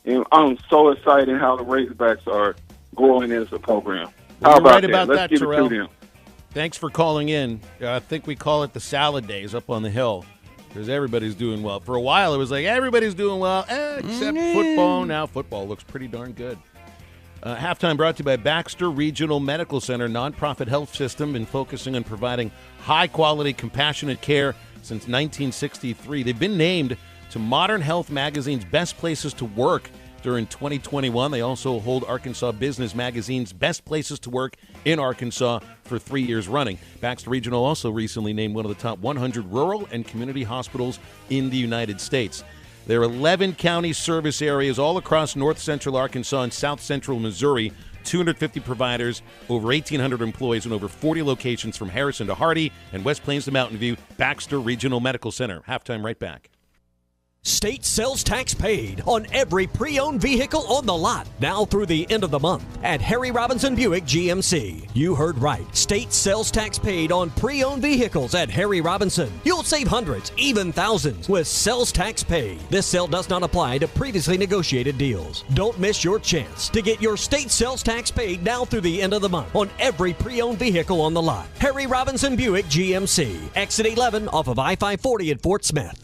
And I'm so excited how the Razorbacks are growing as a program. How You're about right that? about Let's that, give Terrell. it to them. Thanks for calling in. I think we call it the salad days up on the hill because everybody's doing well. For a while, it was like everybody's doing well except football. Now football looks pretty darn good. Halftime brought to you by Baxter Regional Medical Center, nonprofit health system, been focusing on providing high-quality, compassionate care since 1963. They've been named to Modern Health Magazine's Best Places to Work during 2021. They also hold Arkansas Business Magazine's Best Places to Work in Arkansas for 3 years running. Baxter Regional also recently named one of the top 100 rural and community hospitals in the United States. There are 11 county service areas all across north central Arkansas and south central Missouri, 250 providers, over 1,800 employees, and over 40 locations from Harrison to Hardy and West Plains to Mountain View. Baxter Regional Medical Center. Halftime right back. State sales tax paid on every pre-owned vehicle on the lot now through the end of the month at Harry Robinson Buick GMC. You heard right. State sales tax paid on pre-owned vehicles at Harry Robinson. You'll save hundreds, even thousands with sales tax paid. This sale does not apply to previously negotiated deals. Don't miss your chance to get your state sales tax paid now through the end of the month on every pre-owned vehicle on the lot. Harry Robinson Buick GMC. Exit 11 off of I-540 at Fort Smith.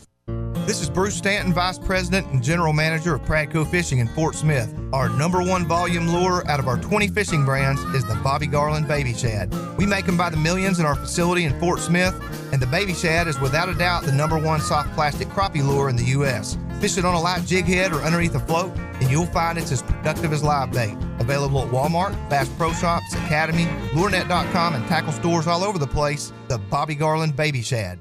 This is Bruce Stanton, Vice President and General Manager of Pradco Fishing in Fort Smith. Our number one volume lure out of our 20 fishing brands is the Bobby Garland Baby Shad. We make them by the millions in our facility in Fort Smith, and the Baby Shad is without a doubt the number one soft plastic crappie lure in the U.S. Fish it on a light jig head or underneath a float, and you'll find it's as productive as live bait. Available at Walmart, Bass Pro Shops, Academy, LureNet.com, and tackle stores all over the place. The Bobby Garland Baby Shad.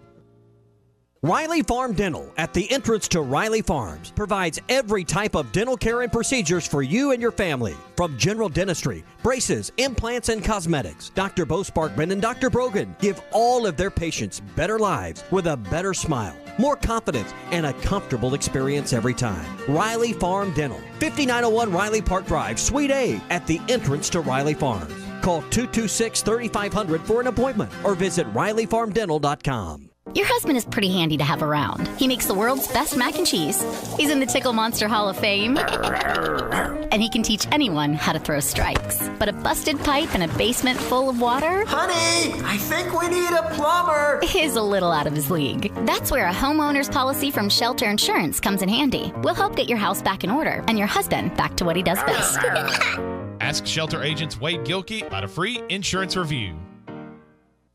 Riley Farm Dental at the entrance to Riley Farms provides every type of dental care and procedures for you and your family. From general dentistry, braces, implants, and cosmetics, Dr. Bo Sparkman and Dr. Brogan give all of their patients better lives with a better smile, more confidence, and a comfortable experience every time. Riley Farm Dental, 5901 Riley Park Drive, Suite A, at the entrance to Riley Farms. Call 226-3500 for an appointment or visit RileyFarmDental.com. Your husband is pretty handy to have around. He makes the world's best mac and cheese. He's in the Tickle Monster Hall of Fame. And he can teach anyone how to throw strikes. But a busted pipe in a basement full of water? Honey, I think we need a plumber. Is a little out of his league. That's where a homeowner's policy from Shelter Insurance comes in handy. We'll help get your house back in order and your husband back to what he does best. Ask Shelter agents Wade Gilkey about a free insurance review.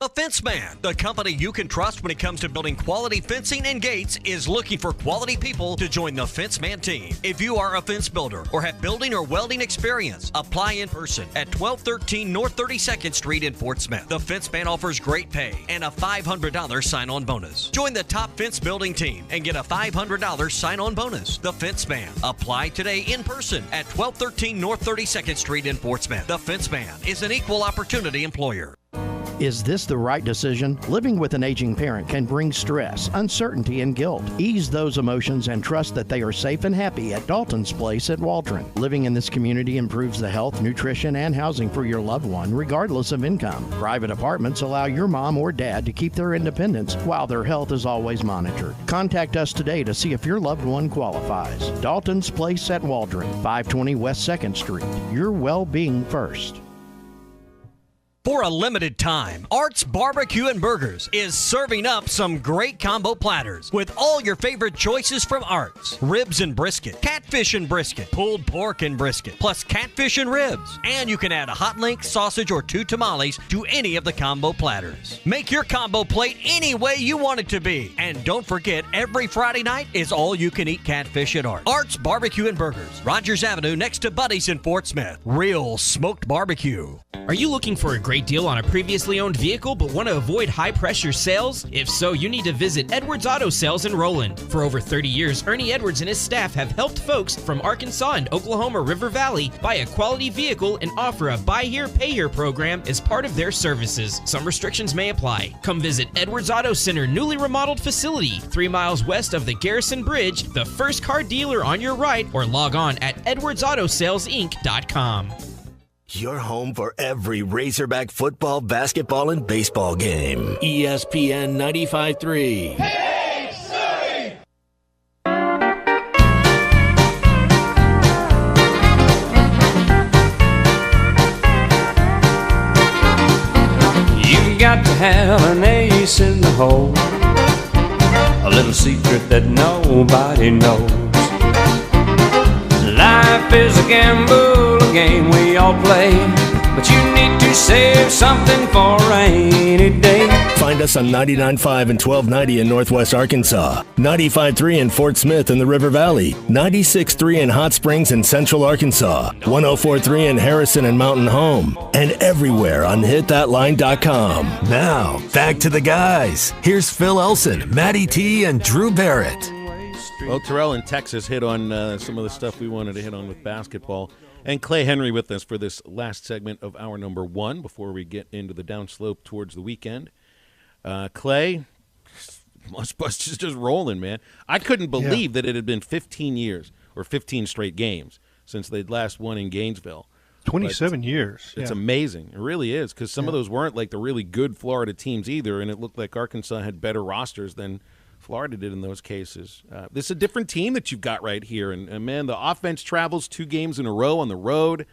The Fence Man, the company you can trust when it comes to building quality fencing and gates, is looking for quality people to join the Fence Man team. If you are a fence builder or have building or welding experience, apply in person at 1213 North 32nd Street in Fort Smith. The Fence Man offers great pay and a $500 sign-on bonus. Join the top fence building team and get a $500 sign-on bonus. The Fence Man. Apply today in person at 1213 North 32nd Street in Fort Smith. The Fence Man is an equal opportunity employer. Is this the right decision? Living with an aging parent can bring stress, uncertainty, and guilt. Ease those emotions and trust that they are safe and happy at Dalton's Place at Waldron. Living in this community improves the health, nutrition, and housing for your loved one, regardless of income. Private apartments allow your mom or dad to keep their independence while their health is always monitored. Contact us today to see if your loved one qualifies. Dalton's Place at Waldron, 520 West 2nd Street. Your well-being first. For a limited time, Art's Barbecue and Burgers is serving up some great combo platters with all your favorite choices from Art's. Ribs and brisket, catfish and brisket, pulled pork and brisket, plus catfish and ribs. And you can add a hot link, sausage, or 2 tamales to any of the combo platters. Make your combo plate any way you want it to be. And don't forget, every Friday night is all-you-can-eat catfish at Art's. Art's Barbecue and Burgers, Rogers Avenue next to Buddy's in Fort Smith. Real smoked barbecue. Are you looking for a great deal on a previously owned vehicle but want to avoid high-pressure sales? If so, you need to visit Edwards Auto Sales in Roland. For over 30 years, Ernie Edwards and his staff have helped folks from Arkansas and Oklahoma River Valley buy a quality vehicle and offer a buy here, pay here program as part of their services. Some restrictions may apply. Come visit Edwards Auto Center newly remodeled facility 3 miles west of the Garrison Bridge, the first car dealer on your right, or log on at edwardsautosalesinc.com. Your home for every Razorback football, basketball, and baseball game. ESPN 95.3. Hey, Surrey! You've got to have an ace in the hole, a little secret that nobody knows. Life is a gamble, a game we all play, but you need to save something for a rainy day. Find us on 99.5 and 1290 in Northwest Arkansas, 95.3 in Fort Smith in the River Valley, 96.3 in Hot Springs in Central Arkansas, 104.3 in Harrison and Mountain Home, and everywhere on hitthatline.com. Now, back to the guys. Here's Phil Elson, Matty T, and Drew Barrett. Well, Terrell in Texas hit on some of the stuff we wanted to hit on with basketball. And Clay Henry with us for this last segment of hour number 1 before we get into the downslope towards the weekend. Clay, Bus is just rolling, man. I couldn't believe that it had been 15 years or 15 straight games since they'd last won in Gainesville. 27 years. It's amazing. It really is, because some of those weren't like the really good Florida teams either, and it looked like Arkansas had better rosters than Florida did in those cases. This is a different team that you've got right here. And, man, the offense travels 2 games in a row on the road.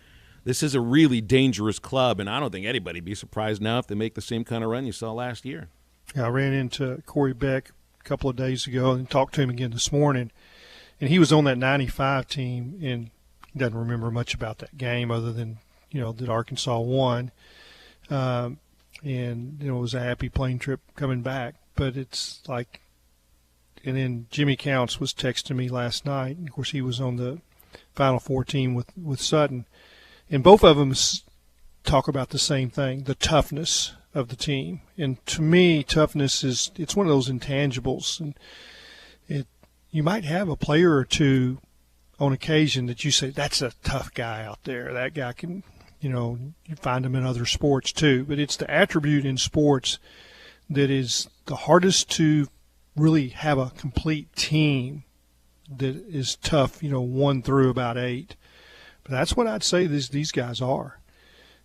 This is a really dangerous club, and I don't think anybody would be surprised now if they make the same kind of run you saw last year. Yeah, I ran into Corey Beck a couple of days ago and talked to him again this morning. And he was on that 95 team, and he doesn't remember much about that game other than, that Arkansas won. And, it was a happy plane trip coming back. But it's like – and then Jimmy Counts was texting me last night. And of course, he was on the Final Four team with Sutton. And both of them talk about the same thing, the toughness of the team. And to me, toughness it's one of those intangibles. And you might have a player or two on occasion that you say, that's a tough guy out there. That guy can, you find him in other sports too. But it's the attribute in sports that is the hardest to really have a complete team that is tough, 1 through about 8. But that's what I'd say these guys are.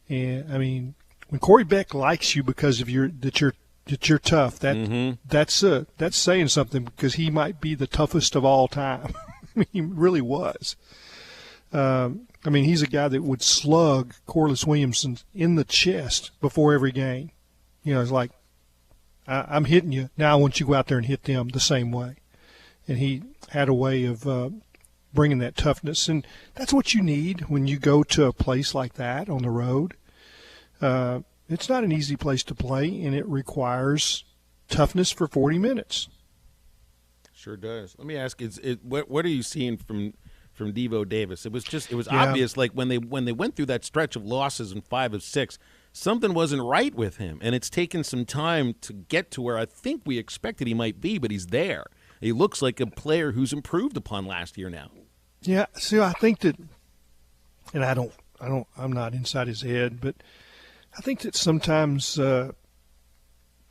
And I mean, when Corey Beck likes you because of you're tough, that's saying something, because he might be the toughest of all time. I mean, he really was. I mean, he's a guy that would slug Corliss Williamson in the chest before every game. It's like, I'm hitting you. Now I want you to go out there and hit them the same way. And he had a way of bringing that toughness. And that's what you need when you go to a place like that on the road. it's not an easy place to play, and it requires toughness for 40 minutes. Sure does. Let me ask: what are you seeing from Devo Davis? It was obvious, like when they went through that stretch of losses in 5 of 6, something wasn't right with him, and it's taken some time to get to where I think we expected he might be, but he's there. He looks like a player who's improved upon last year now. Yeah, see, I think that, and I'm not inside his head, but I think that sometimes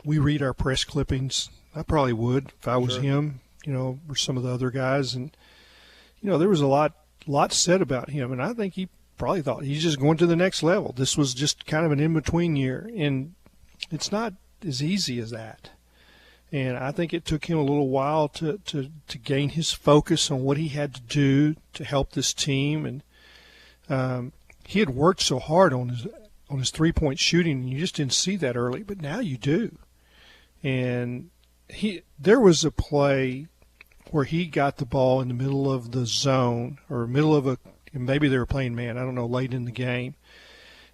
we read our press clippings. I probably would if I was him, or some of the other guys, and there was a lot said about him, and I think he probably thought he's just going to the next level. This was just kind of an in-between year, and it's not as easy as that. And I think it took him a little while to gain his focus on what he had to do to help this team. And he had worked so hard on his three-point shooting, and you just didn't see that early. But now you do. And there was a play where he got the ball in the middle of the zone, or middle of maybe they were playing man, I don't know, late in the game.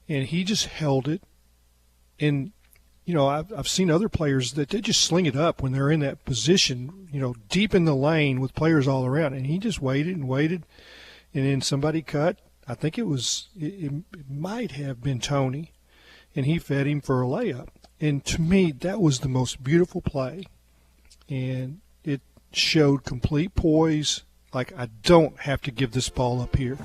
And he just held it. And I've seen other players that they just sling it up when they're in that position, deep in the lane with players all around. And he just waited and waited, and then somebody cut. I think it might have been Tony, and he fed him for a layup. And to me, that was the most beautiful play. And it showed complete poise, like I don't have to give this ball up here.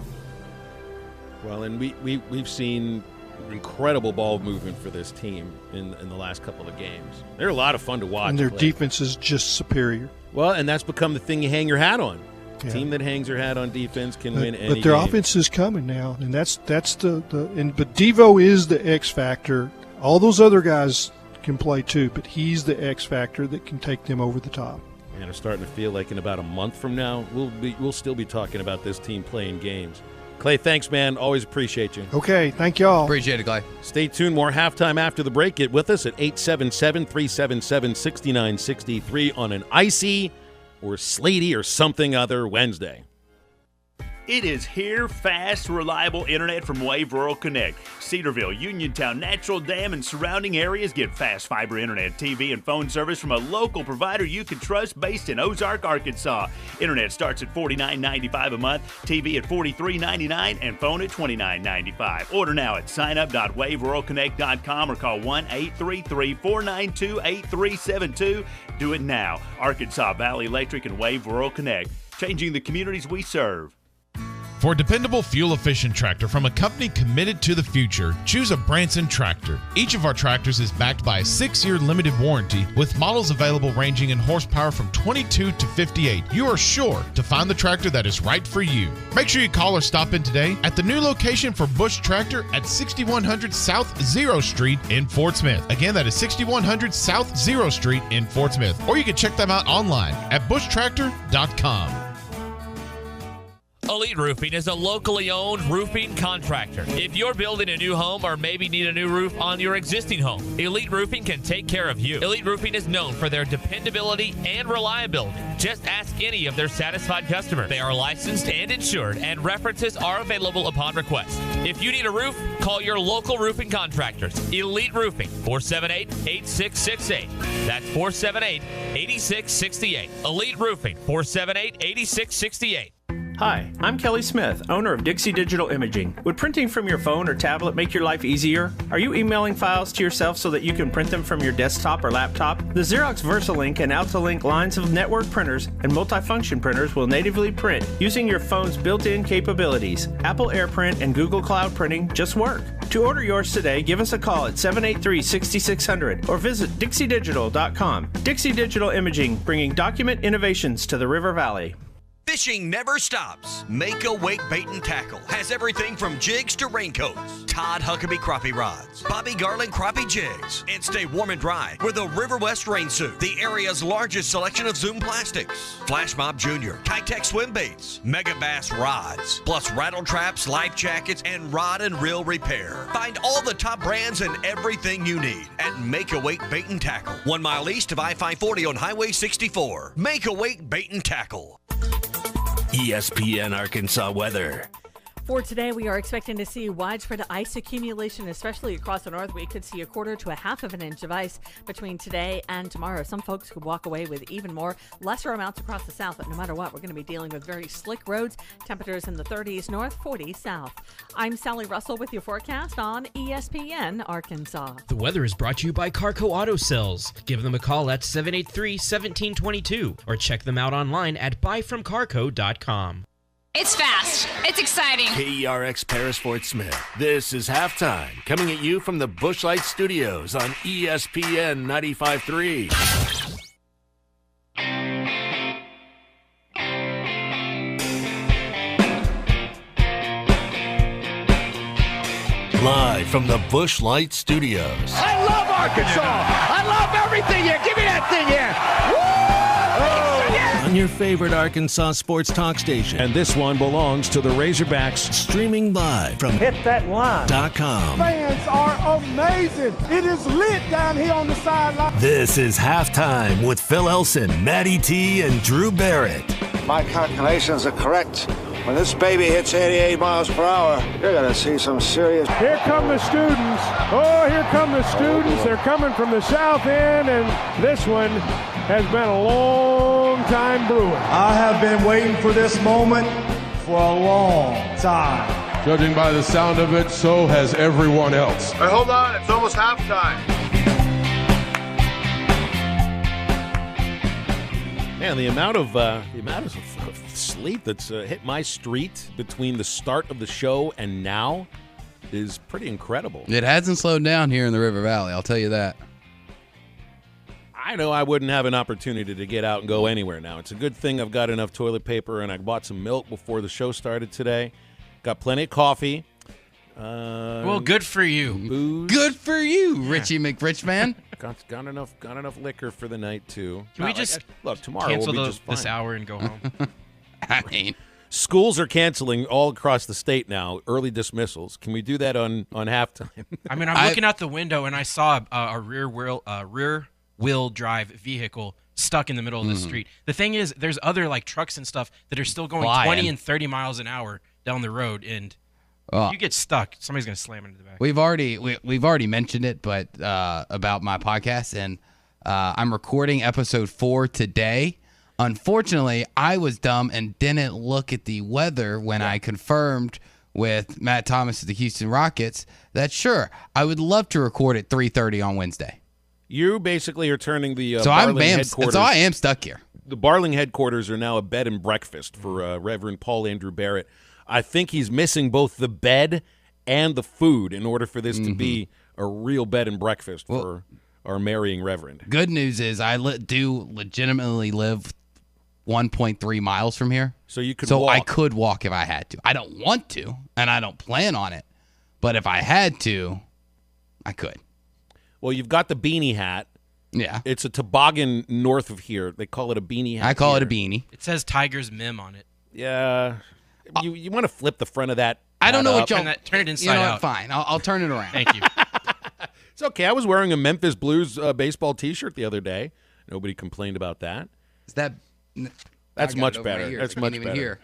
Well, and we've seen incredible ball movement for this team in the last couple of games. They're a lot of fun to watch. And their defense is just superior. Well, and that's become the thing you hang your hat on. Yeah. Team that hangs their hat on defense can win any But their game. offense is coming now, and but Devo is the X factor. All those other guys can play too, but he's the X factor that can take them over the top. And I'm starting to feel like in about a month from now, we'll still be talking about this team playing games. Clay, thanks, man. Always appreciate you. Okay, thank y'all. Appreciate it, Clay. Stay tuned. More halftime after the break. Get with us at 877-377-6963 on an icy or sleety or something other Wednesday. It is here, fast, reliable internet from Wave Rural Connect. Cedarville, Uniontown, Natural Dam, and surrounding areas get fast fiber internet, TV, and phone service from a local provider you can trust based in Ozark, Arkansas. Internet starts at $49.95 a month, TV at $43.99, and phone at $29.95. Order now at signup.waveruralconnect.com or call 1-833-492-8372. Do it now. Arkansas Valley Electric and Wave Rural Connect, changing the communities we serve. For a dependable, fuel-efficient tractor from a company committed to the future, choose a Branson tractor. Each of our tractors is backed by a 6-year limited warranty with models available ranging in horsepower from 22 to 58. You are sure to find the tractor that is right for you. Make sure you call or stop in today at the new location for Bush Tractor at 6100 South Zero Street in Fort Smith. Again, that is 6100 South Zero Street in Fort Smith. Or you can check them out online at bushtractor.com. Elite Roofing is a locally owned roofing contractor. If you're building a new home or maybe need a new roof on your existing home, Elite Roofing can take care of you. Elite Roofing is known for their dependability and reliability. Just ask any of their satisfied customers. They are licensed and insured, and references are available upon request. If you need a roof, call your local roofing contractors. Elite Roofing, 478-8668. That's 478-8668. Elite Roofing, 478-8668. Hi, I'm Kelly Smith, owner of Dixie Digital Imaging. Would printing from your phone or tablet make your life easier? Are you emailing files to yourself so that you can print them from your desktop or laptop? The Xerox VersaLink and AltaLink lines of network printers and multifunction printers will natively print using your phone's built-in capabilities. Apple AirPrint and Google Cloud Printing just work. To order yours today, give us a call at 783-6600 or visit dixiedigital.com. Dixie Digital Imaging, bringing document innovations to the River Valley. Fishing never stops. Make a Wake Bait and Tackle has everything from jigs to raincoats, Todd Huckabee crappie rods, Bobby Garland crappie jigs, and stay warm and dry with a River West rain suit, the area's largest selection of Zoom plastics, Flash Mob Jr., Kitech swim baits, Mega Bass rods, plus rattle traps, life jackets, and rod and reel repair. Find all the top brands and everything you need at Make a Wake Bait and Tackle, 1 mile east of I-540 on Highway 64. Make a Wake Bait and Tackle. ESPN Arkansas weather. For today, we are expecting to see widespread ice accumulation, especially across the north. We could see 1/4 to 1/2 of an inch of ice between today and tomorrow. Some folks could walk away with even more, lesser amounts across the south, but no matter what, we're going to be dealing with very slick roads, temperatures in the 30s north, 40s south. I'm Sally Russell with your forecast on ESPN Arkansas. The weather is brought to you by Carco Auto Sales. Give them a call at 783-1722 or check them out online at buyfromcarco.com. It's fast. It's exciting. KERX Paris Fort Smith. This is halftime, coming at you from the Busch Light Studios on ESPN 95.3. Live from the Busch Light Studios. I love Arkansas. I love everything here. Give me that thing here. Woo! On your favorite Arkansas sports talk station. And this one belongs to the Razorbacks. Streaming live from HitThatLine.com. Fans are amazing. It is lit down here on the sideline. This is Halftime with Phil Elson, Matty T, and Drew Barrett. My calculations are correct. When this baby hits 88 miles per hour, you're going to see some serious... Here come the students. Oh, here come the students. They're coming from the south end, and this one has been a long time brewing. I have been waiting for this moment for a long time. Judging by the sound of it, so has everyone else. Hey, hold on. It's almost halftime. Man, the amount of sleep that's hit my street between the start of the show and now is pretty incredible. It hasn't slowed down here in the River Valley, I'll tell you that. I know I wouldn't have an opportunity to get out and go anywhere now. It's a good thing I've got enough toilet paper, and I bought some milk before the show started today. Got plenty of coffee. Well, good for you. Booze. Good for you, Richie McRich man. Got enough liquor for the night too. Can we just look tomorrow? Cancel we'll be just fine. this hour and go home. I mean, schools are canceling all across the state now. Early dismissals. Can we do that on halftime? I mean, I'm looking out the window and I saw a rear wheel drive vehicle stuck in the middle of the street. The thing is, there's other like trucks and stuff that are still going 20 and 30 miles an hour down the road, and you get stuck, somebody's gonna slam into the back. We've already mentioned it, but about my podcast, and I'm recording episode 4 today. Unfortunately, I was dumb and didn't look at the weather when I confirmed with Matt Thomas of the Houston Rockets that sure, I would love to record at 3:30 on Wednesday. You basically are turning the so I am stuck here. The Barling headquarters are now a bed and breakfast for Reverend Paul Andrew Barrett. I think he's missing both the bed and the food in order for this to be a real bed and breakfast for our marrying Reverend. Good news is I do legitimately live 1.3 miles from here. So you could walk. walk. I could walk if I had to. I don't want to, and I don't plan on it. But if I had to, I could. Well, you've got the beanie hat. Yeah. It's a toboggan north of here. They call it a beanie hat. I call it a beanie. It says Tiger's Mim on it. Yeah. You want to flip the front of that? I don't know what y'all... Turn it inside out. Fine. I'll turn it around. Thank you. It's okay. I was wearing a Memphis Blues baseball T-shirt the other day. Nobody complained about that. Is that... That's much better. Right That's much better. Hear.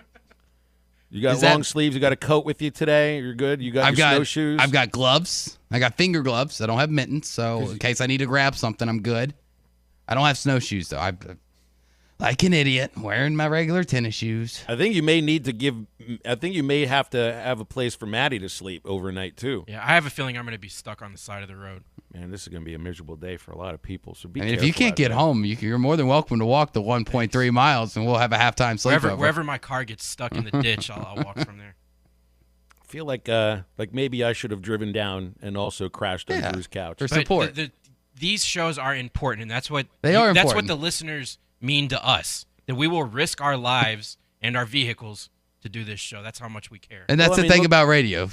You got long sleeves. You got a coat with you today. You're good. You got snowshoes. I've got gloves. I got finger gloves. I don't have mittens, so in case I need to grab something, I'm good. I don't have snowshoes, though. I'm like an idiot wearing my regular tennis shoes. I think you may need to give. I think you may have to have a place for Maddie to sleep overnight too. Yeah, I have a feeling I'm going to be stuck on the side of the road. Man, this is going to be a miserable day for a lot of people. So be and careful. If you can't get home, you're more than welcome to walk the 1.3 miles, and we'll have a halftime sleepover. Wherever my car gets stuck in the ditch, I'll walk from there. I feel like maybe I should have driven down and also crashed on Drew's couch. For support. These shows are important, and that's what important. That's what the listeners mean to us. That we will risk our lives and our vehicles to do this show. That's how much we care. And that's the thing about radio.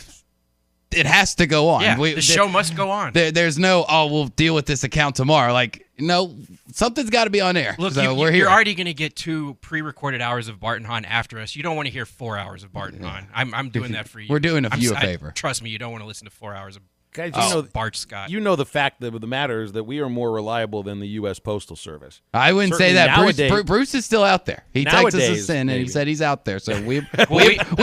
It has to go on. Yeah, the show must go on. There's no, we'll deal with this account tomorrow. Like, no, something's got to be on air. Look, so we're here. You're already going to get 2 pre-recorded hours of Bart and Hahn after us. You don't want to hear 4 hours of Bart and Hahn. I'm doing that for you. We're doing you a favor. Trust me, you don't want to listen to 4 hours Guys, Bart Scott. You know the fact of the matter is that we are more reliable than the U.S. Postal Service. I wouldn't say that. Bruce is still out there. He texted us in and he said he's out there. So we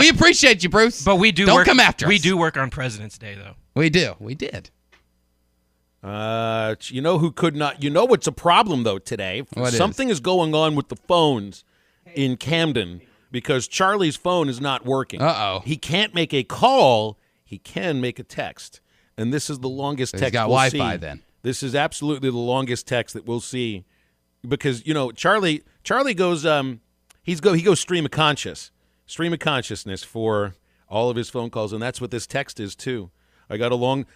appreciate you, Bruce. But we don't come after us. We do work on President's Day, though. We do. We did. You know who could not? You know what's a problem though today? Something is going on with the phones in Camden because Charlie's phone is not working. He can't make a call. He can make a text. And this is the longest text got we'll Wi-Fi see. then. This is absolutely the longest text that we'll see, because Charlie goes he goes stream of consciousness for all of his phone calls, and that's what this text is too. I got a long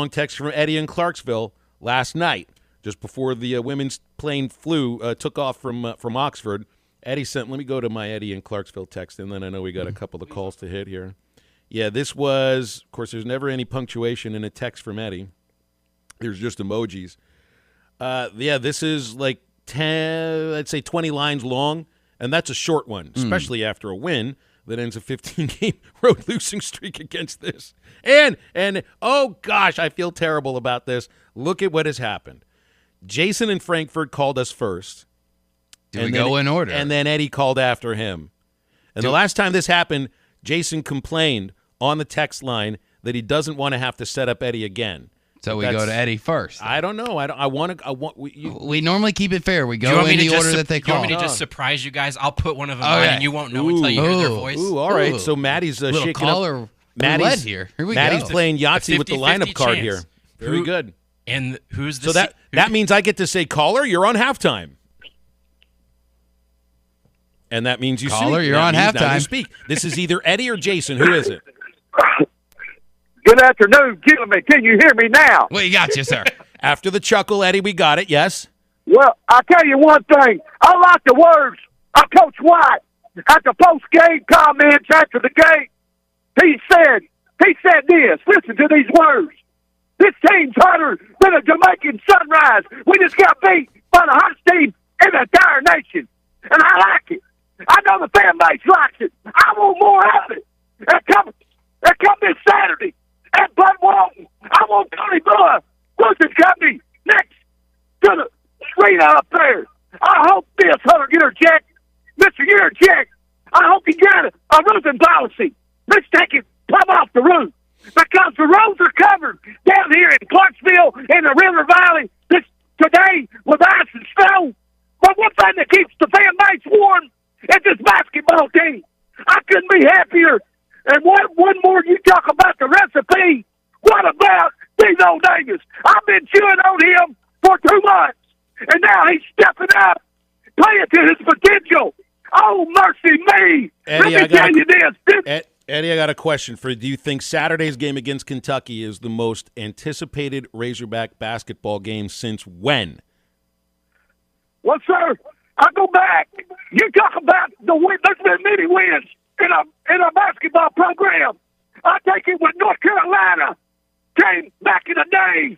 text from Eddie in Clarksville last night, just before the women's plane took off from Oxford. Eddie sent. Let me go to my Eddie in Clarksville text, and then I know we got a couple of calls to hit here. Yeah, this was, of course, there's never any punctuation in a text from Eddie. There's just emojis. This is like 20 lines long, and that's a short one, especially after a win that ends a 15-game road losing streak against this. And oh gosh, I feel terrible about this. Look at what has happened. Jason in Frankfurt called us first. Do we go in order? And then Eddie called after him. And the last time this happened, Jason complained on the text line that he doesn't want to have to set up Eddie again. So we go to Eddie first. I don't know. We normally keep it fair. We go in the order that they call. You want me to just surprise you guys? I'll put one of them on, and you won't know until you hear their voice. All right. So Maddie's shaking caller up. Maddie's here. Here we Maddie's go. playing Yahtzee with the lineup card chance. here. Very good. And who's the So that means I get to say, caller, you're on halftime. And that means you caller, speak. You're on halftime. Now you speak. This is either Eddie or Jason. Who is it? Good afternoon, gentlemen. Can you hear me now? We got you, sir. After the chuckle, Eddie, we got it. Yes. Well, I'll tell you one thing. I like the words of Coach White at the post-game comments after the game. He said this. Listen to these words. This team's hotter than a Jamaican sunrise. We just got beat by the hottest team in the entire nation. And I like it. I know the fan base likes it. I want more of it. And come this Saturday at Bud Walton. I want Tony Bruce's company next to the arena up there. I hope this Hunter Yurchek, Mr. Yurchek, I hope he got a roofing policy. Let's take it plumb off the roof, because the roads are covered down here in Clarksville in the River Valley today with ice and snow. But one thing that keeps the fan base warm is this basketball team. I couldn't be happier. And one more, you talk about the recipe. What about Dino Davis? I've been chewing on him for 2 months, and now he's stepping up, playing to his potential. Oh, mercy me. Eddie, Let me tell you this. Eddie, I got a question for you. Do you think Saturday's game against Kentucky is the most anticipated Razorback basketball game since when? Well, sir, I go back. You talk about the win. There's been many wins in a basketball program. I take it when North Carolina came back in the day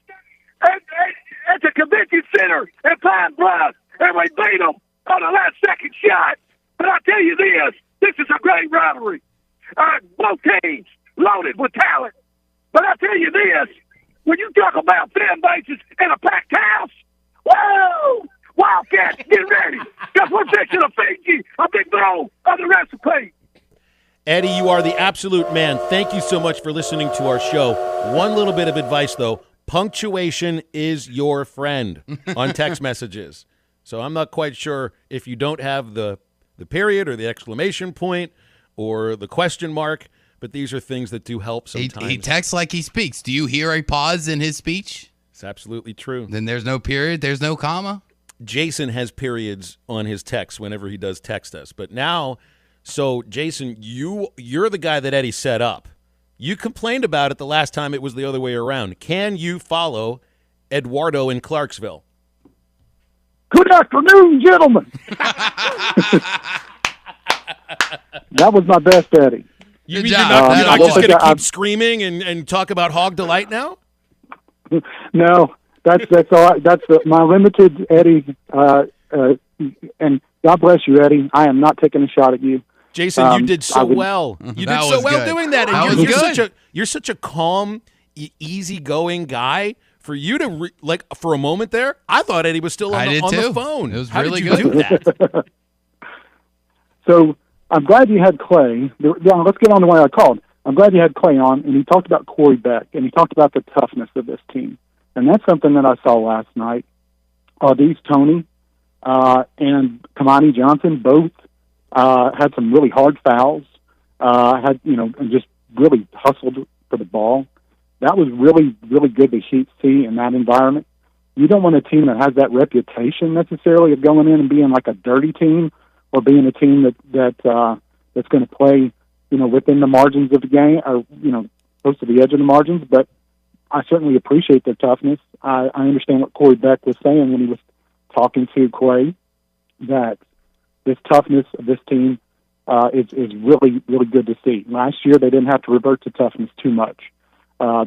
at the convention center in Pine Bluff, and we beat them on the last second shot. But I tell you this is a great rivalry. Both teams loaded with talent. But I tell you this, when you talk about fan bases in a packed house, whoa! Wildcats, get ready, because we're fixing to feed you a big bowl of the recipe. Eddie, you are the absolute man. Thank you so much for listening to our show. One little bit of advice, though. Punctuation is your friend on text messages. So I'm not quite sure if you don't have the period or the exclamation point or the question mark, but these are things that do help sometimes. He texts like he speaks. Do you hear a pause in his speech? It's absolutely true. Then there's no period, there's no comma? Jason has periods on his text whenever he does text us. But now, so Jason, you're the guy that Eddie set up. You complained about it the last time it was the other way around. Can you follow Eduardo in Clarksville? Good afternoon, gentlemen. That was my best, Eddie. You're not just going to keep screaming and talk about Hog Delight now? No, that's all. That's my limited, Eddie. And God bless you, Eddie. I am not taking a shot at you. Jason, you did so well. You did so well doing that. And you're such a calm, easygoing guy. For you to for a moment there, I thought Eddie was still on the phone. It was How really did you good. do that? So I'm glad you had Clay. Let's get on to why I called. I'm glad you had Clay on, and he talked about Corey Beck, and he talked about the toughness of this team. And that's something that I saw last night. These Tony and Kamani Johnson both had some really hard fouls, and just really hustled for the ball. That was really, really good to see in that environment. You don't want a team that has that reputation necessarily of going in and being like a dirty team, or being a team that's going to play, within the margins of the game, or close to the edge of the margins. But I certainly appreciate their toughness. I understand what Corey Beck was saying when he was talking to Clay, that this toughness of this team is really, really good to see. Last year they didn't have to revert to toughness too much.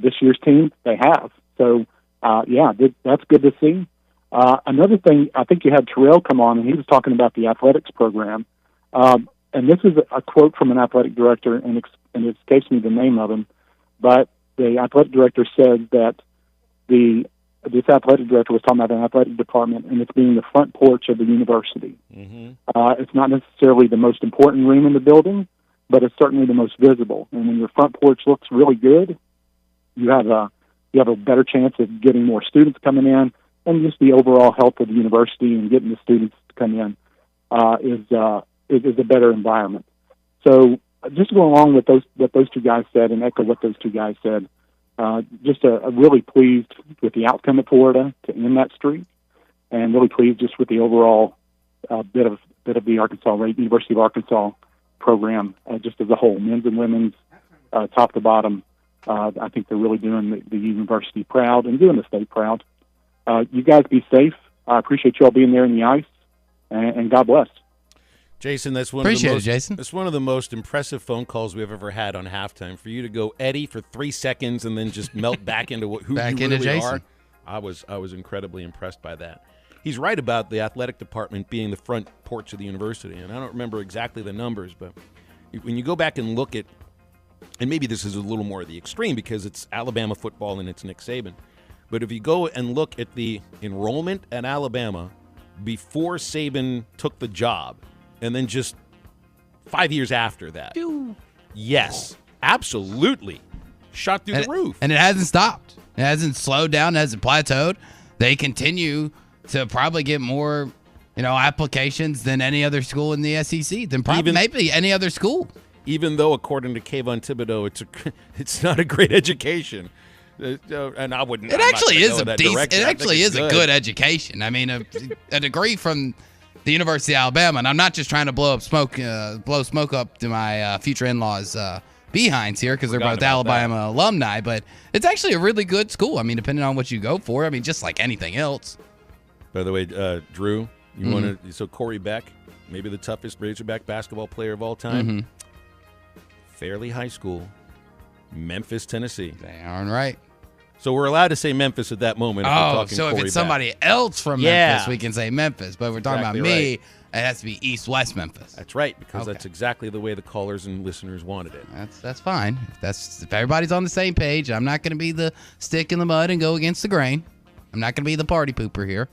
This year's team, they have. So, that's good to see. Another thing, I think you had Terrell come on, and he was talking about the athletics program. And this is a quote from an athletic director, and it escapes me the name of him, but the athletic director said that this athletic director was talking about an athletic department, and it's being the front porch of the university. Mm-hmm. It's not necessarily the most important room in the building, but it's certainly the most visible. And when your front porch looks really good, you have a better chance of getting more students coming in, and just the overall health of the university and getting the students to come in is a better environment. So just go along with what those two guys said and echo what those two guys said. Just really pleased with the outcome of Florida to end that streak, and really pleased just with the overall bit of the University of Arkansas program, just as a whole, men's and women's, top to bottom. I think they're really doing the university proud and doing the state proud. You guys be safe. I appreciate you all being there in the ice, and God bless. Jason, that's one of the most impressive phone calls we've ever had on halftime. For you to go Eddie for 3 seconds and then just melt back into who you really Jason. are, I was incredibly impressed by that. He's right about the athletic department being the front porch of the university, and I don't remember exactly the numbers, but when you go back and look at, and maybe this is a little more of the extreme because it's Alabama football and it's Nick Saban, but if you go and look at the enrollment at Alabama before Saban took the job, and then just 5 years after that, yes, absolutely, shot through the roof. And it hasn't stopped. It hasn't slowed down. It hasn't plateaued. They continue to probably get more, applications than any other school in the SEC, than maybe any other school. Even though, according to Kayvon Thibodeau, it's not a great education. And I wouldn't. It actually is a decent. It actually is good. A good education. I mean, a degree from the University of Alabama, and I'm not just trying to blow smoke up to my future in-laws' behinds here because they're both Alabama alumni, but it's actually a really good school. I mean, depending on what you go for. I mean, just like anything else. By the way, Drew, you want to? So Corey Beck, maybe the toughest Razorback basketball player of all time. Mm-hmm. Fairleigh High School, Memphis, Tennessee. Darn right. So we're allowed to say Memphis at that moment. So if it's somebody else from Memphis, we can say Memphis. But if we're talking about me, it has to be East-West Memphis. That's right, because that's exactly the way the callers and listeners wanted it. That's fine. If everybody's on the same page, I'm not going to be the stick in the mud and go against the grain. I'm not going to be the party pooper here.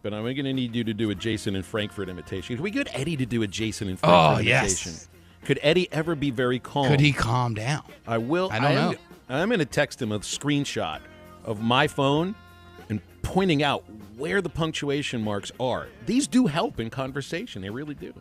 But I'm going to need you to do a Jason in Frankfurt imitation. Could we get Eddie to do a Jason in Frankfurt imitation? Yes. Could Eddie ever be very calm? Could he calm down? I will. I don't know. I'm going to text him a screenshot of my phone and pointing out where the punctuation marks are. These do help in conversation. They really do.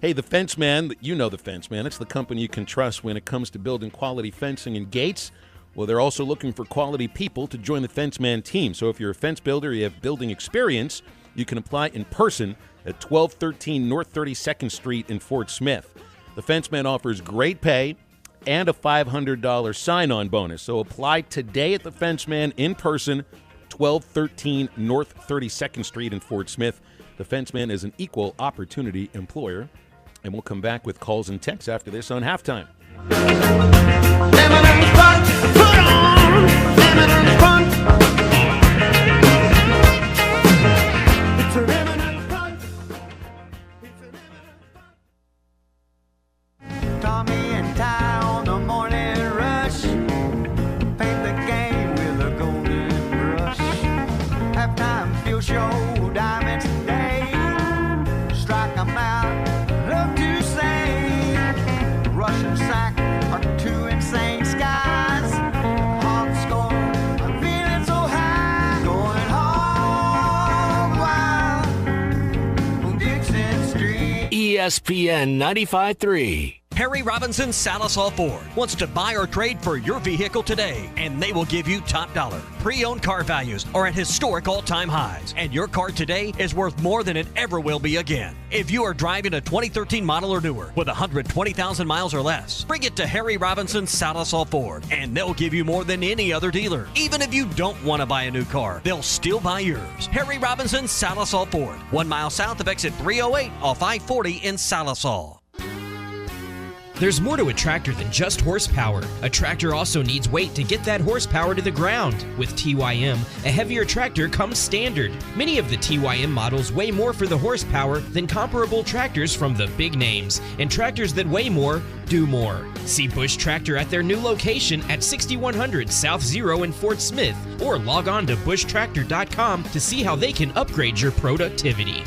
Hey, the Fence Man, you know the Fence Man. It's the company you can trust when it comes to building quality fencing and gates. Well, they're also looking for quality people to join the Fence Man team. So if you're a fence builder, you have building experience, you can apply in person at 1213 North 32nd Street in Fort Smith. The Fence Man offers great pay and a $500 sign-on bonus. So apply today at the Fence Man in person, 1213 North 32nd Street in Fort Smith. The Fence Man is an equal opportunity employer. And we'll come back with calls and texts after this on Halftime. Tommy and Ty on the morning rush. Paint the ESPN 95.3. Harry Robinson Salisal Ford wants to buy or trade for your vehicle today, and they will give you top dollar. Pre-owned car values are at historic all-time highs, and your car today is worth more than it ever will be again. If you are driving a 2013 model or newer with 120,000 miles or less, bring it to Harry Robinson Salisal Ford, and they'll give you more than any other dealer. Even if you don't want to buy a new car, they'll still buy yours. Harry Robinson Salisal Ford, 1 mile south of exit 308 off I-40 in Salisal. There's more to a tractor than just horsepower. A tractor also needs weight to get that horsepower to the ground. With TYM, a heavier tractor comes standard. Many of the TYM models weigh more for the horsepower than comparable tractors from the big names, and tractors that weigh more do more. See Bush Tractor at their new location at 6100 South Zero in Fort Smith, or log on to bushtractor.com to see how they can upgrade your productivity.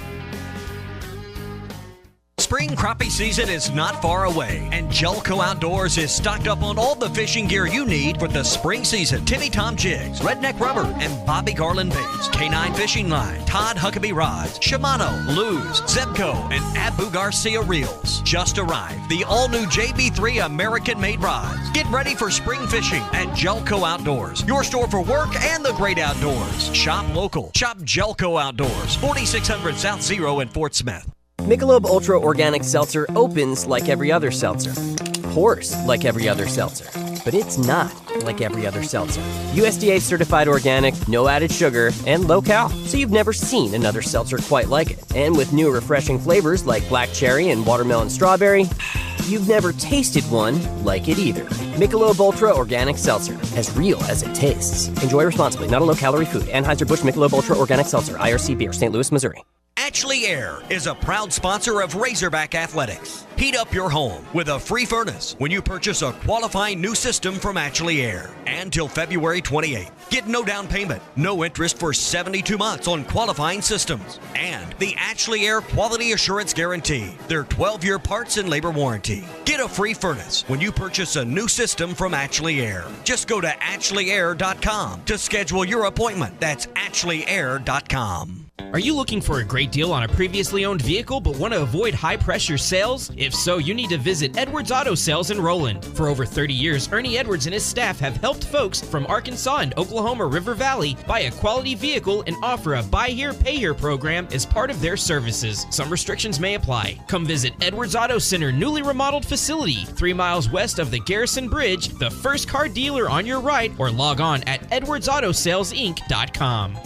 Spring crappie season is not far away, and Jelco Outdoors is stocked up on all the fishing gear you need for the spring season. Timmy Tom jigs, Redneck Rubber, and Bobby Garland baits, K9 fishing line, Todd Huckabee rods, Shimano, Lew's, Zebco, and Abu Garcia reels. Just arrived, the all-new JB3 American-made rods. Get ready for spring fishing at Jelco Outdoors, your store for work and the great outdoors. Shop local. Shop Jelco Outdoors, 4600 South Zero in Fort Smith. Michelob Ultra Organic Seltzer opens like every other seltzer, pours like every other seltzer, but it's not like every other seltzer. USDA certified organic, no added sugar, and low cal, so you've never seen another seltzer quite like it. And with new refreshing flavors like black cherry and watermelon strawberry, you've never tasted one like it either. Michelob Ultra Organic Seltzer, as real as it tastes. Enjoy responsibly, not a low-calorie food. Anheuser-Busch Michelob Ultra Organic Seltzer, IRC Beer, St. Louis, Missouri. Ashley Air is a proud sponsor of Razorback Athletics. Heat up your home with a free furnace when you purchase a qualifying new system from Ashley Air. And till February 28th. Get no down payment, no interest for 72 months on qualifying systems. And the Ashley Air Quality Assurance Guarantee, their 12-year parts and labor warranty. Get a free furnace when you purchase a new system from Ashley Air. Just go to AshleyAir.com to schedule your appointment. That's AshleyAir.com. Are you looking for a great deal on a previously owned vehicle but want to avoid high-pressure sales? If so, you need to visit Edwards Auto Sales in Roland. For over 30 years, Ernie Edwards and his staff have helped folks from Arkansas and Oklahoma River Valley buy a quality vehicle and offer a buy here, pay here program as part of their services. Some restrictions may apply. Come visit Edwards Auto Center newly remodeled facility, 3 miles west of the Garrison Bridge, the first car dealer on your right, or log on at edwardsautosalesinc.com.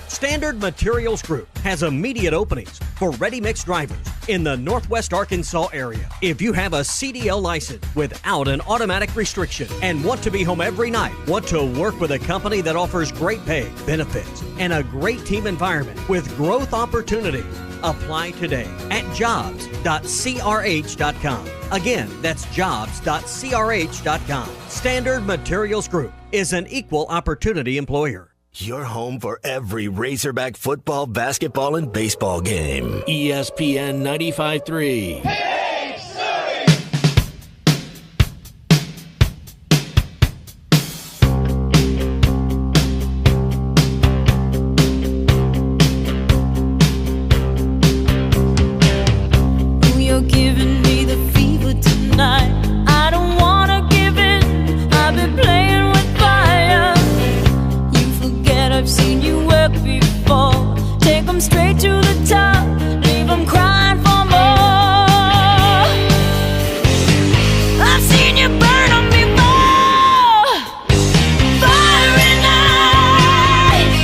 Standard Materials Group has immediate openings for ready-mix drivers in the Northwest Arkansas area. If you have a CDL license without an automatic restriction and want to be home every night, want to work with a company that offers great pay, benefits, and a great team environment with growth opportunities, apply today at jobs.crh.com. Again, that's jobs.crh.com. Standard Materials Group is an equal opportunity employer. Your home for every Razorback football, basketball, and baseball game. ESPN 95.3. You're giving me the fever tonight. I don't wanna give in. I've been playing with fire. I've seen you work before. Take them straight to the top, leave them crying for more. I've seen you burn them before. Fire and ice.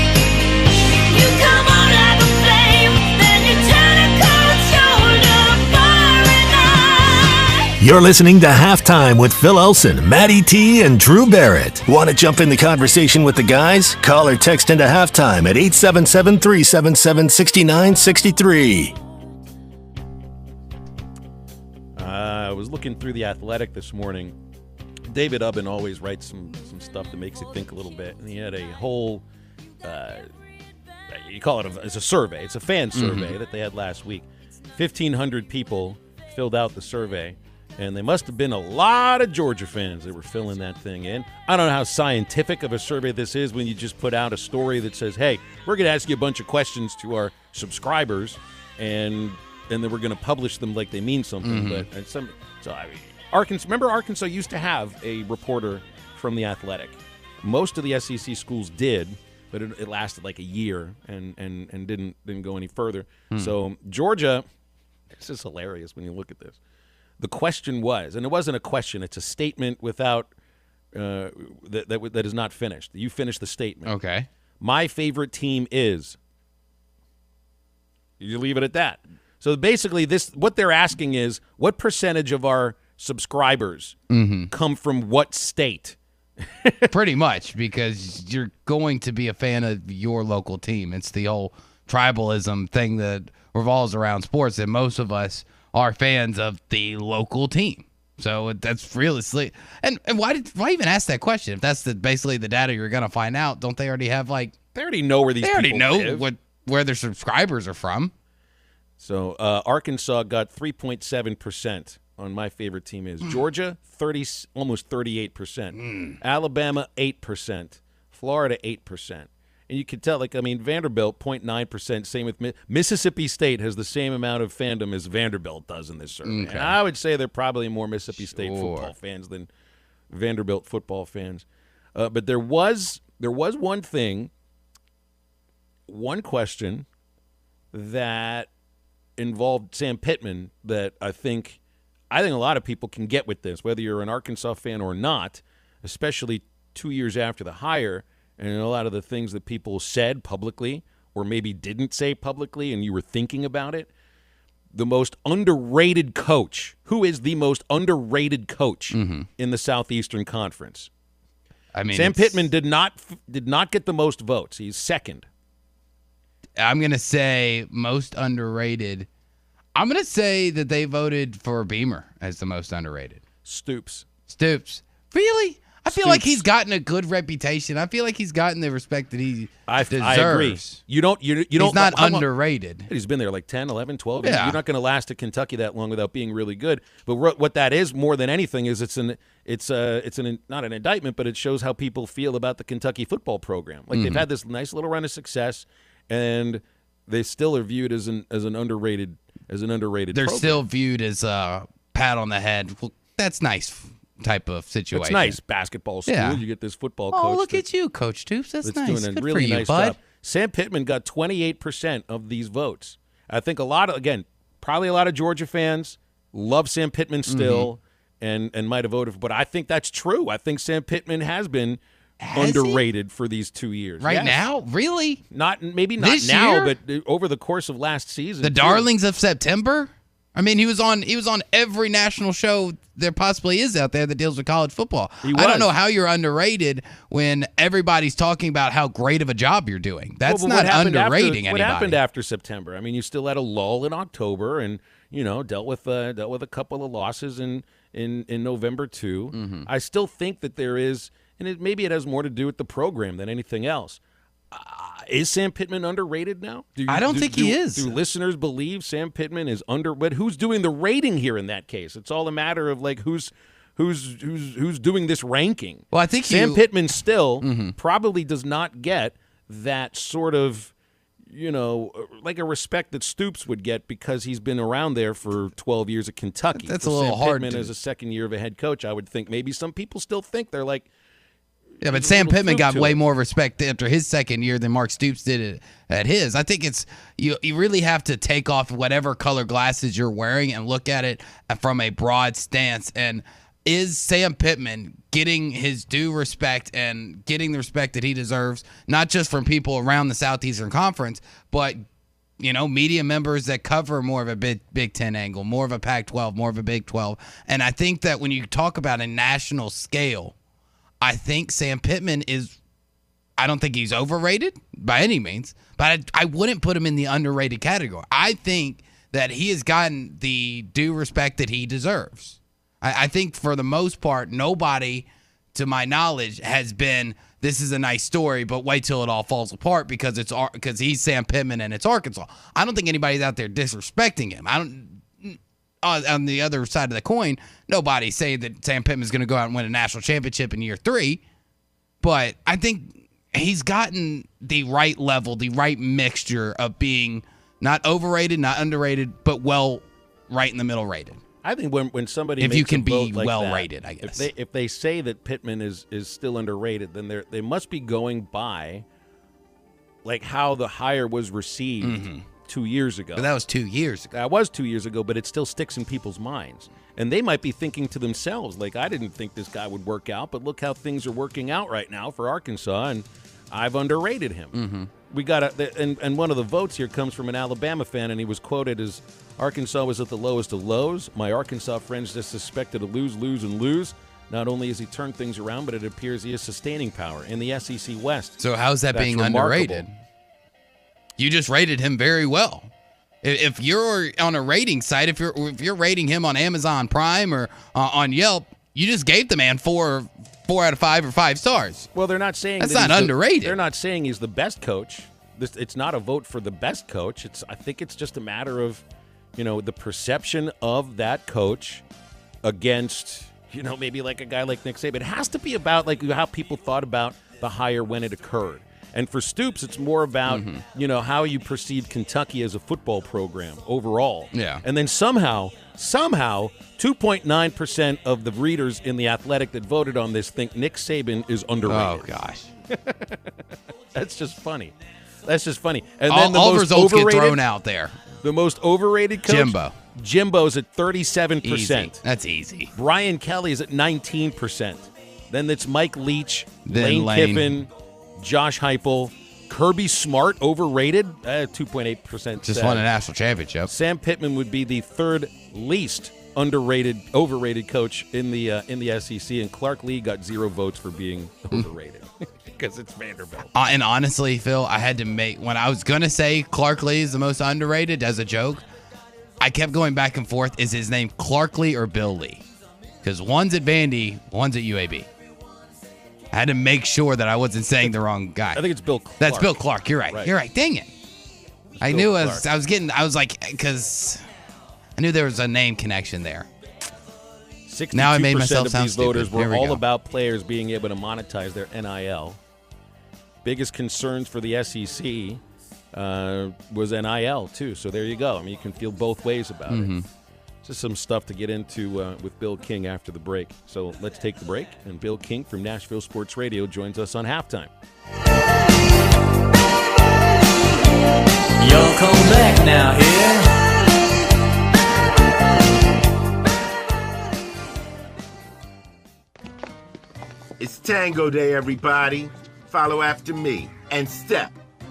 You come on like a flame, then you turn a cold shoulder. Fire and ice. You're listening to Halftime with Phil Elson, Matty T, and Drew Barrett. Want to jump in the conversation with the guys? Call or text into Halftime at 877-377-6963. I was looking through the Athletic this morning. David Ubben always writes some stuff that makes you think a little bit. And he had a whole, you call it it's a survey. It's a fan survey that they had last week. 1,500 people filled out the survey. And they must have been a lot of Georgia fans that were filling that thing in. I don't know how scientific of a survey this is when you just put out a story that says, hey, we're going to ask you a bunch of questions to our subscribers, and and then we're going to publish them like they mean something. Mhm. But Arkansas used to have a reporter from the Athletic. Most of the SEC schools did, but it lasted like a year and didn't go any further. So Georgia, this is hilarious when you look at this. The question was, and it wasn't a question; it's a statement without that is not finished. You finish the statement. Okay. My favorite team is. You leave it at that. So basically, what they're asking is, what percentage of our subscribers come from what state? Pretty much, because you're going to be a fan of your local team. It's the whole tribalism thing that revolves around sports, and most of us are fans of the local team. So that's realistically, and why even ask that question if that's basically the data you're going to find out? Don't they already have they already know where these people live. Where their subscribers are from? So Arkansas got 3.7% on my favorite team is Georgia, almost 38%. Alabama, 8%. Florida, 8%. And you can tell, Vanderbilt, 0.9%. Same with Mississippi State has the same amount of fandom as Vanderbilt does in this survey. Okay. And I would say they're probably more Mississippi State football fans than Vanderbilt football fans. But there was one thing, one question that involved Sam Pittman that I think a lot of people can get with this, whether you're an Arkansas fan or not, especially 2 years after the hire, and a lot of the things that people said publicly or maybe didn't say publicly and you were thinking about it. The most underrated coach. Who is the most underrated coach in the Southeastern Conference? Sam Pittman did not get the most votes. He's second. I'm going to say most underrated. I'm going to say that they voted for Beamer as the most underrated. Stoops. Really? I feel like he's gotten a good reputation. I feel like he's gotten the respect that he deserves. I agree. You don't. He's not underrated. He's been there like 10, 11, 12 years. Yeah. You're not going to last at Kentucky that long without being really good. But what that is more than anything is it's not an indictment, but it shows how people feel about the Kentucky football program. Like they've had this nice little run of success, and they still are viewed as an underrated They're program. still viewed as a pat on the head. Well, that's nice type of situation. It's nice. Basketball school. Yeah. You get this football coach. Oh, look at you, Coach Stoops. That's nice. Doing a Good really for you, nice bud. job. Sam Pittman got 28% of these votes. I think probably a lot of Georgia fans love Sam Pittman still and might have voted for, but I think that's true. I think Sam Pittman has been underrated for these 2 years. Right now? Really? Maybe not This now, year? but over the course of last season. The darlings of September? He was on every national show there possibly is out there that deals with college football. I don't know how you're underrated when everybody's talking about how great of a job you're doing. That's not underrating anybody. What happened after September? You still had a lull in October and, dealt with a couple of losses in November too. I still think that there is, and maybe it has more to do with the program than anything else. Is Sam Pittman underrated now? I don't think he is. Do listeners believe Sam Pittman is but who's doing the rating here in that case? It's all a matter of who's doing this ranking. Well, I think Sam Pittman still probably does not get that sort of, like a respect that Stoops would get because he's been around there for 12 years at Kentucky. That's for a little Sam hard Pittman to- as a second year of a head coach, I would think maybe some people still think they're like. Yeah, but Sam Pittman got way it. more respect after his second year than Mark Stoops did at his. I think it's you really have to take off whatever color glasses you're wearing and look at it from a broad stance. And is Sam Pittman getting his due respect and getting the respect that he deserves, not just from people around the Southeastern Conference, but media members that cover more of a Big Ten angle, more of a Pac-12, more of a Big 12. And I think that when you talk about a national scale, I think Sam Pittman I don't think he's overrated by any means, but I wouldn't put him in the underrated category. I think that he has gotten the due respect that he deserves. I think for the most part, nobody, to my knowledge, has been, this is a nice story, but wait till it all falls apart because he's Sam Pittman and it's Arkansas. I don't think anybody's out there disrespecting him. On the other side of the coin, nobody's saying that Sam Pittman's going to go out and win a national championship in year 3. But I think he's gotten the right level, the right mixture of being Not overrated, not underrated, but right in the middle rated. I think when somebody if makes you can a vote be like well that, rated, I guess. If they say that Pittman is still underrated, then they must be going by like how the hire was received 2 years ago. But that was 2 years ago. That was 2 years ago, but it still sticks in people's minds. And they might be thinking to themselves, like, I didn't think this guy would work out, but look how things are working out right now for Arkansas, and I've underrated him. We got and one of the votes here comes from an Alabama fan, and he was quoted as, Arkansas was at the lowest of lows. My Arkansas friends just suspected to lose, and lose. Not only has he turned things around, but it appears he has sustaining power in the SEC West. So how's that being remarkable. underrated? You just rated him very well. If you're on a rating site, if you're rating him on Amazon Prime or on Yelp, you just gave the man 4 out of 5 or 5 stars. Well, they're not saying that's that not underrated. They're not saying he's the best coach. It's not a vote for the best coach. I think it's just a matter of, the perception of that coach against, maybe like a guy like Nick Saban. It has to be about like how people thought about the hire when it occurred. And for Stoops, it's more about, how you perceive Kentucky as a football program overall. Yeah. And then somehow, 2.9% of the readers in The Athletic that voted on this think Nick Saban is underrated. Oh, gosh. That's just funny. And then the all most results overrated, get thrown out there. The most overrated coach? Jimbo's at 37%. Easy. That's easy. Brian Kelly's at 19%. Then it's Mike Leach, Then Lane Kiffin, Josh Heupel, Kirby Smart, overrated, 2.8%. Just won a national championship. Sam Pittman would be the third least overrated coach in the SEC, and Clark Lee got 0 votes for being overrated because it's Vanderbilt. And honestly, Phil, I had to when I was going to say Clark Lee is the most underrated as a joke, I kept going back and forth. Is his name Clark Lee or Bill Lee? Because one's at Vandy, one's at UAB. I had to make sure that I wasn't saying the wrong guy. I think it's Bill Clark. That's Bill Clark. You're right. You're right. Dang it. I knew Clark. because I knew there was a name connection there. 62% Now I made myself of sound these voters stupid. Here were we all go. about players being able to monetize their NIL. Biggest concerns for the SEC was NIL, too. So there you go. I mean, you can feel both ways about it. Just some stuff to get into with Bill King after the break. So let's take the break. And Bill King from Nashville Sports Radio joins us on Halftime. Y'all come back now here. It's Tango Day, everybody. Follow after me. And step,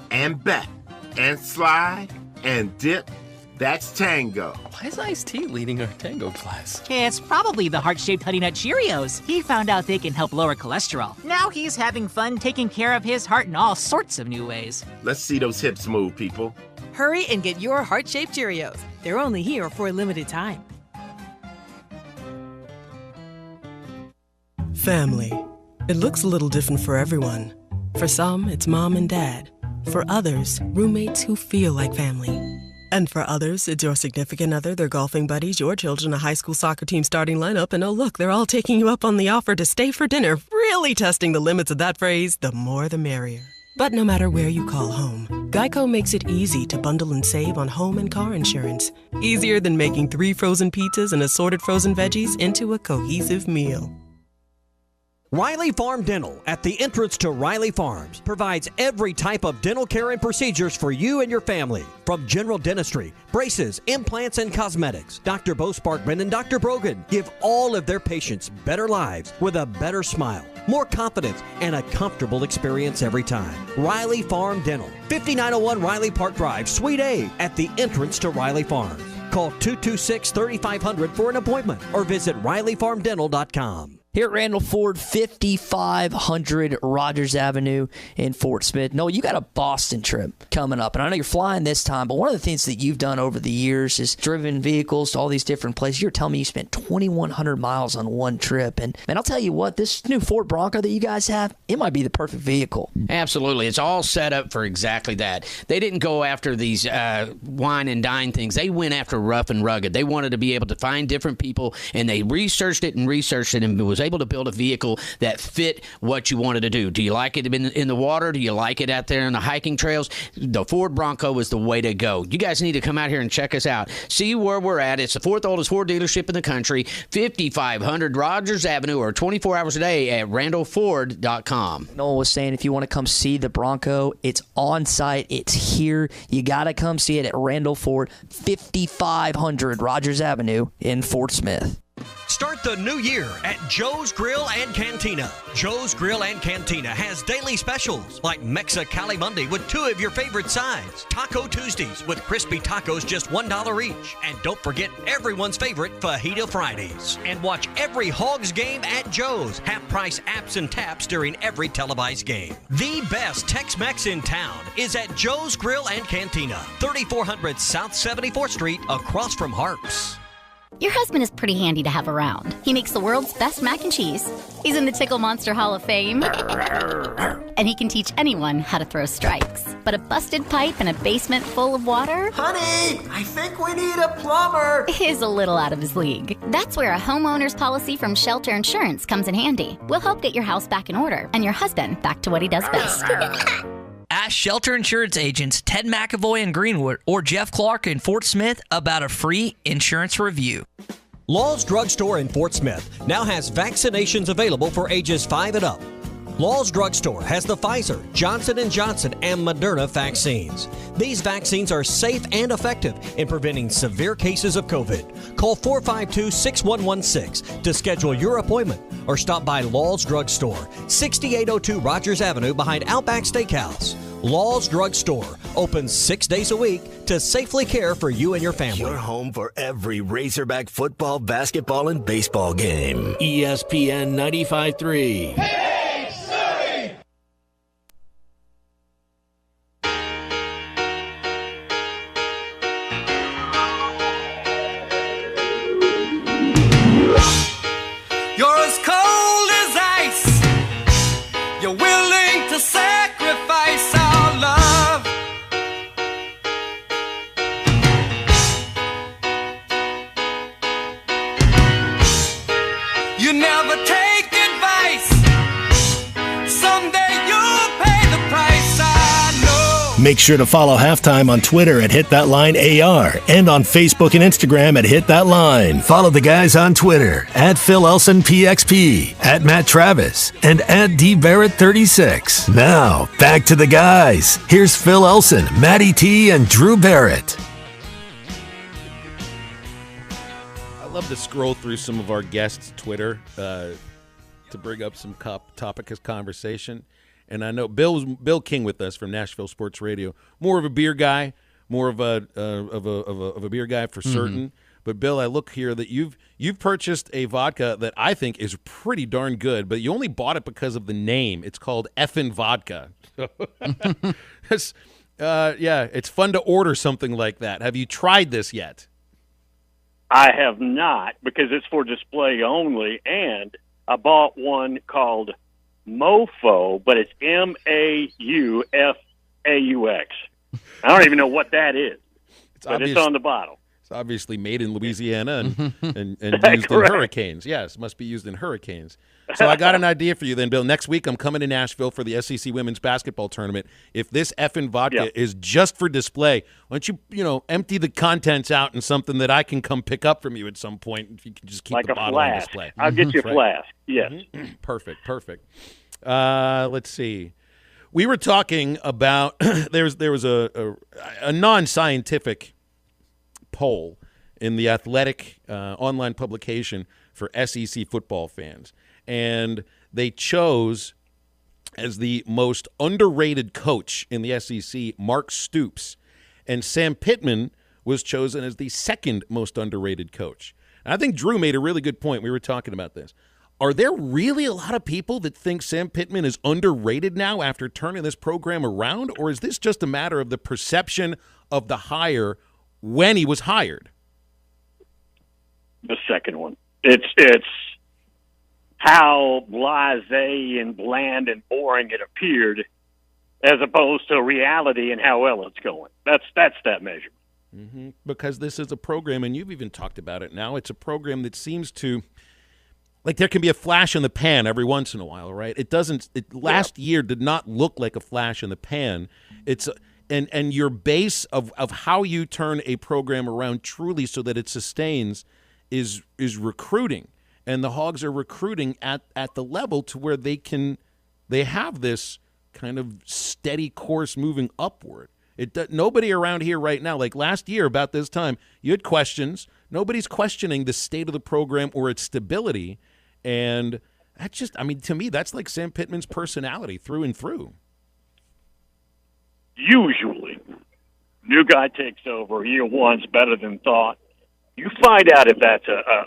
and back, and slide, and dip. That's tango. Why is Ice-T leading our tango class? It's probably the heart-shaped Honey Nut Cheerios. He found out they can help lower cholesterol. Now he's having fun taking care of his heart in all sorts of new ways. Let's see those hips move, people. Hurry and get your heart-shaped Cheerios. They're only here for a limited time. Family. It looks a little different for everyone. For some, it's mom and dad. For others, roommates who feel like family. And for others, it's your significant other, their golfing buddies, your children, a high school soccer team starting lineup, and oh look, they're all taking you up on the offer to stay for dinner, really testing the limits of that phrase, the more the merrier. But no matter where you call home, Geico makes it easy to bundle and save on home and car insurance. Easier than making 3 frozen pizzas and assorted frozen veggies into a cohesive meal. Riley Farm Dental, at the entrance to Riley Farms, provides every type of dental care and procedures for you and your family. From general dentistry, braces, implants, and cosmetics, Dr. Bo Sparkman and Dr. Brogan give all of their patients better lives with a better smile, more confidence, and a comfortable experience every time. Riley Farm Dental, 5901 Riley Park Drive, Suite A, at the entrance to Riley Farms. Call 226-3500 for an appointment or visit RileyFarmDental.com. Here at Randall Ford, 5500 Rogers Avenue in Fort Smith. No, you got a Boston trip coming up, and I know you're flying this time, but one of the things that you've done over the years is driven vehicles to all these different places. You were telling me you spent 2,100 miles on one trip, and man, I'll tell you what, this new Ford Bronco that you guys have, it might be the perfect vehicle. Absolutely. It's all set up for exactly that. They didn't go after these wine and dine things. They went after rough and rugged. They wanted to be able to find different people, and they researched it and was able to build a vehicle that fit what you wanted to do. Do you like it in the water? Do you like it out there on the hiking trails? The Ford Bronco is the way to go. You guys need to come out here and check us out. See where we're at. It's the fourth oldest Ford dealership in the country, 5500 Rogers Avenue, or 24 hours a day at RandallFord.com. Noel was saying if you want to come see the Bronco, it's on site. It's here. You got to come see it at Randall Ford, 5500 Rogers Avenue in Fort Smith. Start the new year at Joe's Grill and Cantina. Joe's Grill and Cantina has daily specials like Mexicali Monday with 2 of your favorite sides, Taco Tuesdays with crispy tacos just $1 each, and don't forget everyone's favorite Fajita Fridays. And watch every Hogs game at Joe's. Half-price apps and taps during every televised game. The best Tex-Mex in town is at Joe's Grill and Cantina, 3400 South 74th Street, across from Harps. Your husband is pretty handy to have around. He makes the world's best mac and cheese. He's in the Tickle Monster Hall of Fame. And he can teach anyone how to throw strikes. But a busted pipe in a basement full of water? Honey, I think we need a plumber. Is a little out of his league. That's where a homeowner's policy from Shelter Insurance comes in handy. We'll help get your house back in order and your husband back to what he does best. Ask Shelter Insurance agents Ted McAvoy in Greenwood or Jeff Clark in Fort Smith about a free insurance review. Law's Drugstore in Fort Smith now has vaccinations available for ages 5 and up. Law's Drugstore has the Pfizer, Johnson & Johnson, and Moderna vaccines. These vaccines are safe and effective in preventing severe cases of COVID. Call 452-6116 to schedule your appointment or stop by Law's Drugstore, 6802 Rogers Avenue behind Outback Steakhouse. Law's Drugstore opens 6 days a week to safely care for you and your family. Your home for every Razorback football, basketball, and baseball game. ESPN 95.3. You're as cold as ice. You're willing to sacrifice our love. You never take advice. Someday you'll pay the price, I know. Make sure to follow Halftime on Twitter at HitThatLineAR and on Facebook and Instagram at HitThatLine. Follow the guys on Twitter at PhilElsonPXP, at Matt Travis, and at DBarrett36. Now, back to the guys. Here's Phil Elson, Matty T, and Drew Barrett. I love to scroll through some of our guests' Twitter to bring up some topic of conversation. And I know Bill King with us from Nashville Sports Radio. More of a beer guy, more of a beer guy for certain. But Bill, I look here that you've purchased a vodka that I think is pretty darn good, but you only bought it because of the name. It's called Effin' Vodka. It's fun to order something like that. Have you tried this yet? I have not, because it's for display only, and I bought one called Mofo, but it's Maufaaux. I don't even know what that is, but it's on the bottle. It's obviously made in Louisiana and used in hurricanes. Yes, must be used in hurricanes. So I got an idea for you then, Bill. Next week I'm coming to Nashville for the SEC Women's Basketball Tournament. If this effing vodka is just for display, why don't you empty the contents out in something that I can come pick up from you at some point if you can just keep like the bottle on display. I'll get you a flask. Yes. Perfect. Let's see. We were talking about there was a non-scientific poll in the Athletic online publication for SEC football fans, and they chose as the most underrated coach in the SEC Mark Stoops, and Sam Pittman was chosen as the second most underrated coach. And I think Drew made a really good point. We were talking about this. Are there really a lot of people that think Sam Pittman is underrated now after turning this program around, or is this just a matter of the perception of the hire when he was hired? The second one. It's how blasé and bland and boring it appeared, as opposed to reality and how well it's going. That's that measure. Because this is a program, and you've even talked about it now, it's a program that seems to like there can be a flash in the pan every once in a while, right? It doesn't. Last year did not look like a flash in the pan. It's and your base of how you turn a program around truly so that it sustains is recruiting, and the Hogs are recruiting at the level to where they have this kind of steady course moving upward. Nobody around here right now, like last year about this time, you had questions. Nobody's questioning the state of the program or its stability. And that's just, I mean, to me, that's like Sam Pittman's personality through and through. Usually, new guy takes over, year one's better than thought. You find out if that's a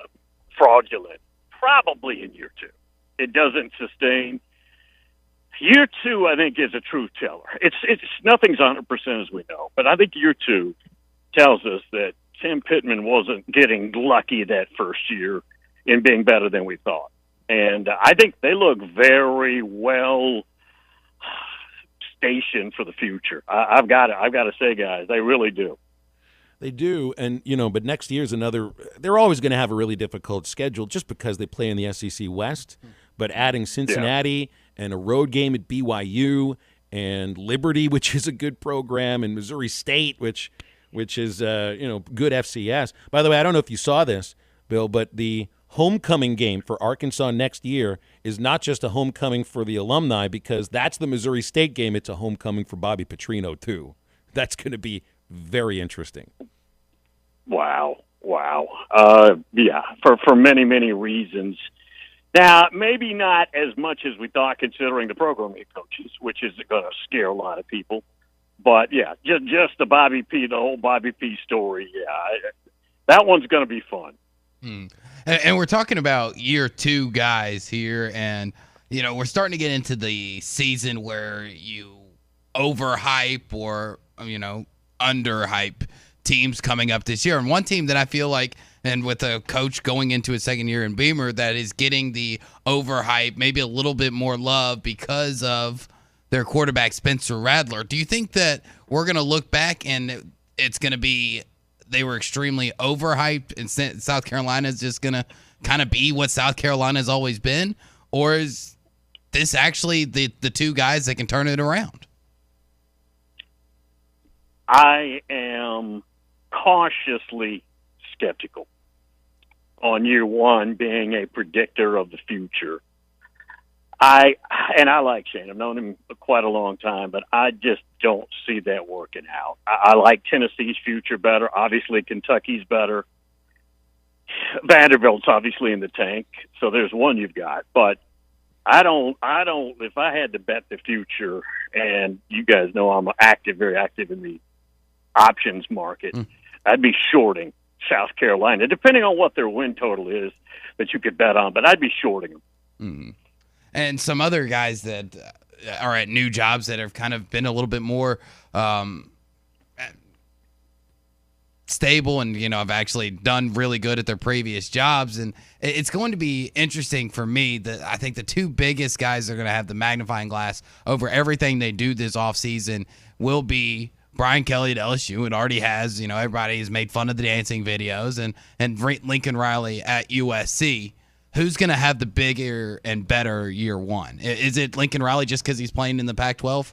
fraudulent, probably in year two. It doesn't sustain. Year two, I think, is a truth teller. It's nothing's 100% as we know, but I think year two tells us that Sam Pittman wasn't getting lucky that first year in being better than we thought. And I think they look very well stationed for the future. I've got to say, guys, they really do. They do, and but next year's another. They're always going to have a really difficult schedule just because they play in the SEC West. But adding Cincinnati and a road game at BYU and Liberty, which is a good program, and Missouri State, which is good FCS. By the way, I don't know if you saw this, Bill, but the homecoming game for Arkansas next year is not just a homecoming for the alumni because that's the Missouri State game. It's a homecoming for Bobby Petrino too. That's going to be very interesting. Wow. For many, many reasons. Now, maybe not as much as we thought, considering the programming coaches, which is going to scare a lot of people. But yeah, just the whole Bobby P story. Yeah, that one's going to be fun. And we're talking about year two guys here, and we're starting to get into the season where you overhype or underhype teams coming up this year. And one team that I feel like, and with a coach going into his second year in Beamer, that is getting the overhype, maybe a little bit more love because of their quarterback, Spencer Rattler. Do you think that we're going to look back and it's going to be they were extremely overhyped and South Carolina is just going to kind of be what South Carolina has always been? Or is this actually the two guys that can turn it around? I am cautiously skeptical on year one being a predictor of the future. I like Shane. I've known him for quite a long time, but I just don't see that working out. I like Tennessee's future better. Obviously, Kentucky's better. Vanderbilt's obviously in the tank, so there's one you've got. But I don't. If I had to bet the future, and you guys know I'm very active in the options market, I'd be shorting South Carolina, depending on what their win total is that you could bet on. But I'd be shorting them. And some other guys that are at new jobs that have kind of been a little bit more stable and, have actually done really good at their previous jobs. And it's going to be interesting for me that I think the two biggest guys that are going to have the magnifying glass over everything they do this offseason will be Brian Kelly at LSU. It already has, everybody has made fun of the dancing videos, and Lincoln Riley at USC. Who's going to have the bigger and better year one? Is it Lincoln Riley just because he's playing in the Pac-12?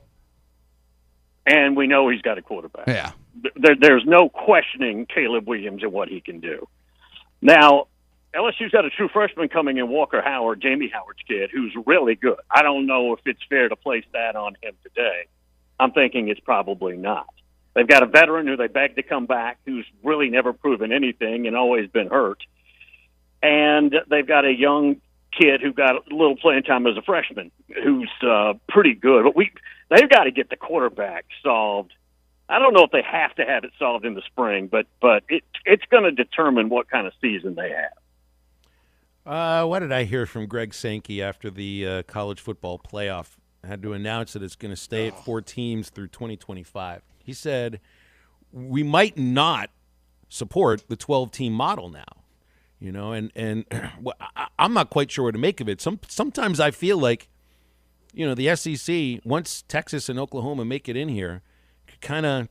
And we know he's got a quarterback. Yeah. There's no questioning Caleb Williams and what he can do. Now, LSU's got a true freshman coming in, Walker Howard, Jamie Howard's kid, who's really good. I don't know if it's fair to place that on him today. I'm thinking it's probably not. They've got a veteran who they begged to come back, who's really never proven anything and always been hurt. And they've got a young kid who got a little playing time as a freshman who's pretty good. But they've got to get the quarterback solved. I don't know if they have to have it solved in the spring, but it's going to determine what kind of season they have. What did I hear from Greg Sankey after the college football playoff? I had to announce that it's going to stay at 4 teams through 2025. He said, we might not support the 12-team model now. And I'm not quite sure what to make of it. Sometimes I feel like, the SEC, once Texas and Oklahoma make it in here, could kind of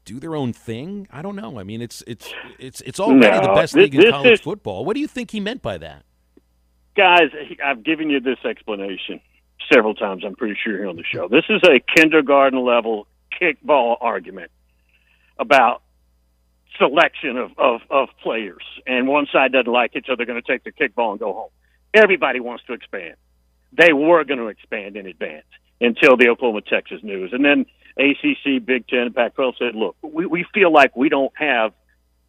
do their own thing. I don't know. I mean, it's already the best league in college football. What do you think he meant by that? Guys, I've given you this explanation several times, I'm pretty sure, here on the show. This is a kindergarten-level kickball argument about selection of players, and one side doesn't like it, so they're going to take the kickball and go home. Everybody wants to expand. They were going to expand in advance until the Oklahoma-Texas news. And then ACC, Big Ten, and Pac-12 said, look, we feel like we don't have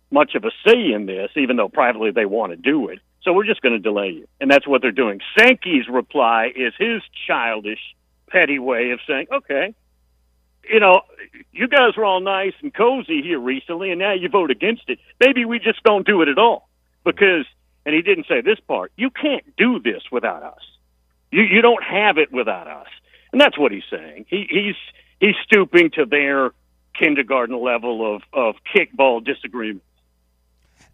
much of a say in this, even though privately they want to do it. So we're just going to delay you. And that's what they're doing. Sankey's reply is his childish, petty way of saying, okay, you guys were all nice and cozy here recently, and now you vote against it. Maybe we just don't do it at all. Because, and he didn't say this part, you can't do this without us. You don't have it without us. And that's what he's saying. He's stooping to their kindergarten level of kickball disagreement.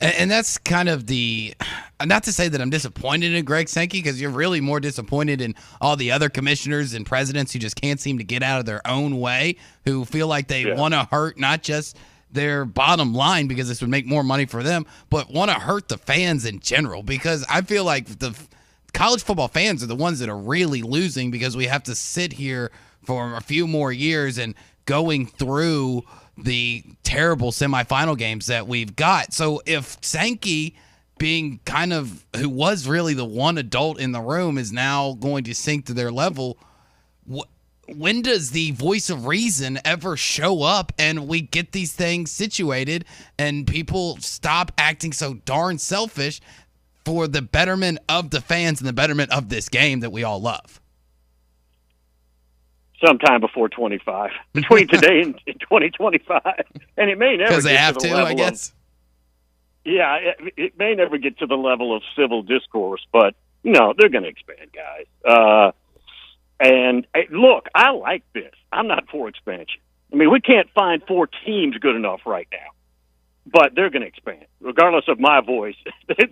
And that's kind of not to say that I'm disappointed in Greg Sankey, because you're really more disappointed in all the other commissioners and presidents who just can't seem to get out of their own way, who feel like they want to hurt not just their bottom line because this would make more money for them, but want to hurt the fans in general, because I feel like the college football fans are the ones that are really losing because we have to sit here for a few more years and going through the terrible semifinal games that we've got. So if Sankey, being kind of who was really the one adult in the room, is now going to sink to their level, when does the voice of reason ever show up and we get these things situated and people stop acting so darn selfish for the betterment of the fans and the betterment of this game that we all love? Sometime before 25, between today and 2025, and it may never. Because they have to, I guess. It may never get to the level of civil discourse, but no, they're going to expand, guys. And look, I like this. I'm not for expansion. I mean, we can't find 4 teams good enough right now, but they're going to expand, regardless of my voice.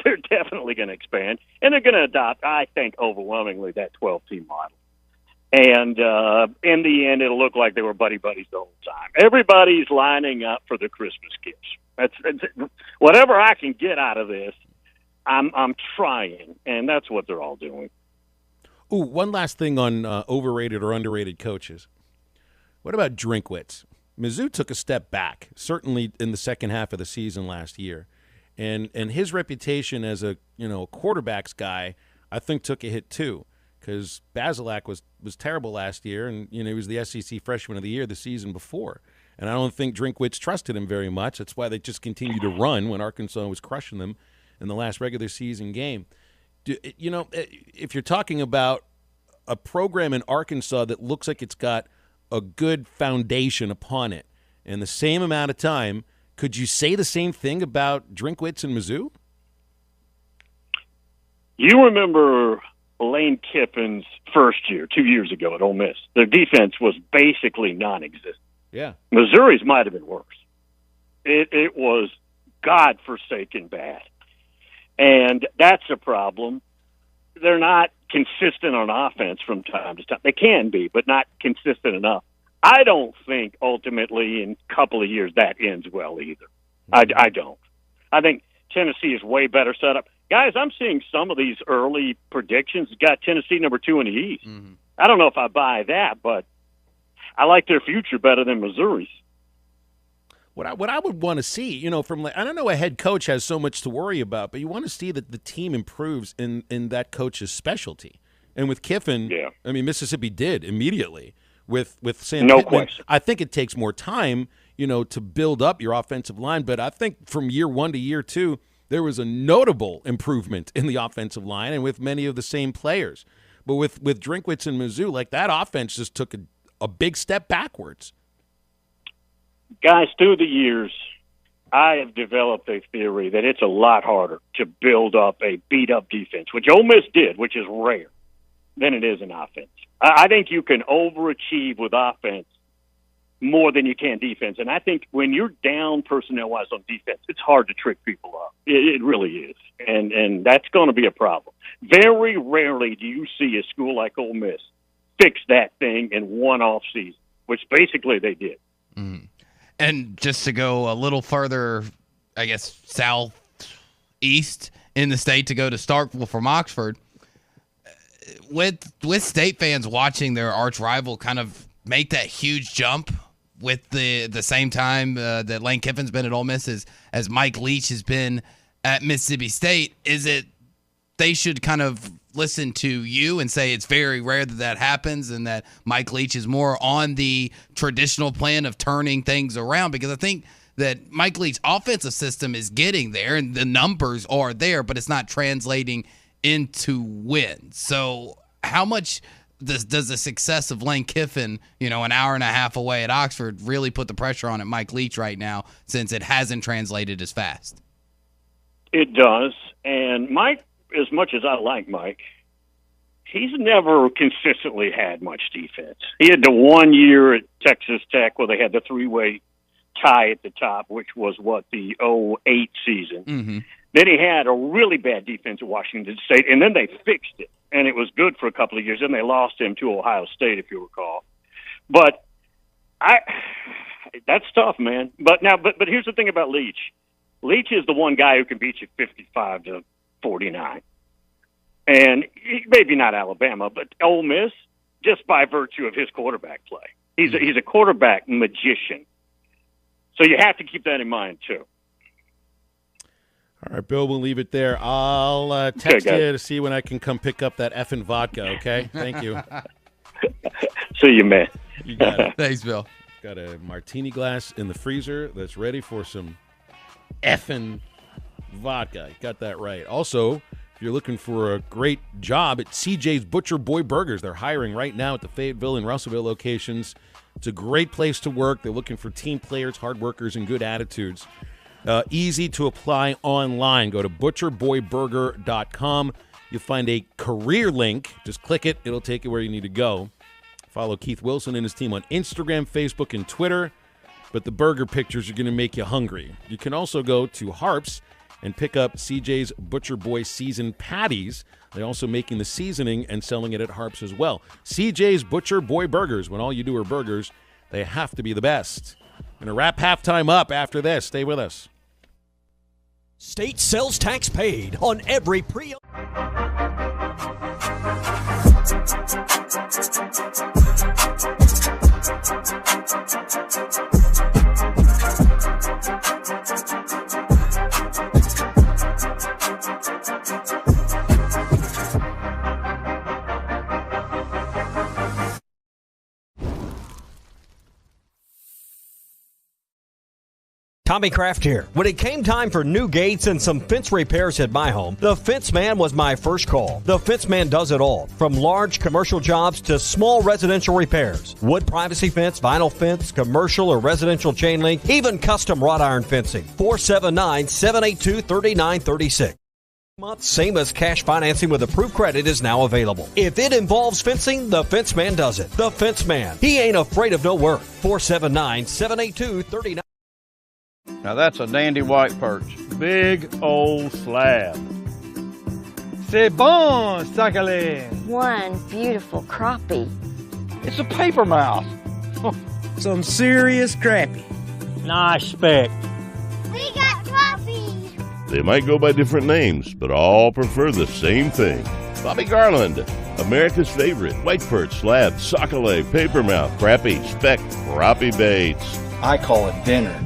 They're definitely going to expand, and they're going to adopt, I think, overwhelmingly that 12-team model. And in the end, it'll look like they were buddies the whole time. Everybody's lining up for the Christmas gifts. That's whatever I can get out of this. I'm trying, and that's what they're all doing. Ooh, one last thing on overrated or underrated coaches. What about Drinkwitz? Mizzou took a step back, certainly in the second half of the season last year, and his reputation as a quarterbacks guy, I think, took a hit too. Because Basilak was terrible last year, and he was the SEC Freshman of the Year the season before. And I don't think Drinkwitz trusted him very much. That's why they just continued to run when Arkansas was crushing them in the last regular season game. If you're talking about a program in Arkansas that looks like it's got a good foundation upon it, in the same amount of time, could you say the same thing about Drinkwitz and Mizzou? You remember Lane Kiffin's first year, 2 years ago at Ole Miss. Their defense was basically non-existent. Yeah. Missouri's might have been worse. It was godforsaken bad. And that's a problem. They're not consistent on offense from time to time. They can be, but not consistent enough. I don't think ultimately in a couple of years that ends well either. I don't. I think Tennessee is way better set up. Guys, I'm seeing some of these early predictions. Got Tennessee number 2 in the East. Mm-hmm. I don't know if I buy that, but I like their future better than Missouri's. What I would want to see, from I don't know, a head coach has so much to worry about, but you want to see that the team improves in that coach's specialty. And with Kiffin, I mean, Mississippi did immediately with Sam Pittman. Question. I think it takes more time, to build up your offensive line, but I think from year 1 to year 2, there was a notable improvement in the offensive line and with many of the same players. But with Drinkwitz and Mizzou, like that offense just took a big step backwards. Guys, through the years, I have developed a theory that it's a lot harder to build up a beat-up defense, which Ole Miss did, which is rare, than it is in offense. I think you can overachieve with offense more than you can defense. And I think when you're down personnel-wise on defense, it's hard to trick people up. It really is. And that's going to be a problem. Very rarely do you see a school like Ole Miss fix that thing in one off season, which basically they did. Mm-hmm. And just to go a little further, I guess, southeast in the state to go to Starkville from Oxford, with state fans watching their arch rival kind of make that huge jump with the same time that Lane Kiffin's been at Ole Miss as Mike Leach has been at Mississippi State, is it they should kind of listen to you and say it's very rare that happens and that Mike Leach is more on the traditional plan of turning things around? Because I think that Mike Leach's offensive system is getting there and the numbers are there, but it's not translating into wins. So how much does the success of Lane Kiffin, an hour and a half away at Oxford, really put the pressure on at Mike Leach right now, since it hasn't translated as fast? It does. And Mike, as much as I like Mike, he's never consistently had much defense. He had the 1 year at Texas Tech where they had the three-way tie at the top, which was the 2008 season. Mm-hmm. Then he had a really bad defense at Washington State, and then they fixed it, and it was good for a couple of years. Then they lost him to Ohio State, if you recall. But that's tough, man. But here's the thing about Leach. Leach is the one guy who can beat you 55-49. And maybe not Alabama, but Ole Miss, just by virtue of his quarterback play. He's a quarterback magician. So you have to keep that in mind, too. All right, Bill, we'll leave it there. I'll text you to see when I can come pick up that effing vodka, okay? Thank you. See you, man. You got it. Thanks, Bill. Got a martini glass in the freezer that's ready for some effing vodka. Got that right. Also, if you're looking for a great job at CJ's Butcher Boy Burgers, they're hiring right now at the Fayetteville and Russellville locations. It's a great place to work. They're looking for team players, hard workers, and good attitudes. Easy to apply online. Go to butcherboyburger.com. You'll find a career link. Just click it. It'll take you where you need to go. Follow Keith Wilson and his team on Instagram, Facebook, and Twitter. But the burger pictures are going to make you hungry. You can also go to Harps and pick up CJ's Butcher Boy seasoned patties. They're also making the seasoning and selling it at Harps as well. CJ's Butcher Boy Burgers. When all you do are burgers, they have to be the best. Going to wrap halftime up after this. Stay with us. State sales tax paid on every pre-owned. Tommy Kraft here. When it came time for new gates and some fence repairs at my home, the Fence Man was my first call. The Fence Man does it all, from large commercial jobs to small residential repairs. Wood privacy fence, vinyl fence, commercial or residential chain link, even custom wrought iron fencing. 479-782-3936. Month, same as cash financing with approved credit is now available. If it involves fencing, the Fence Man does it. The Fence Man. He ain't afraid of no work. 479-782-3936. Now that's a dandy white perch. Big old slab. C'est bon, sacalé. One beautiful crappie. It's a paper mouth. Some serious crappie. Nice speck. We got crappies. They might go by different names, but all prefer the same thing. Bobby Garland, America's favorite white perch, slab, sacalé, paper mouth, crappie, speck, crappie baits. I call it dinner.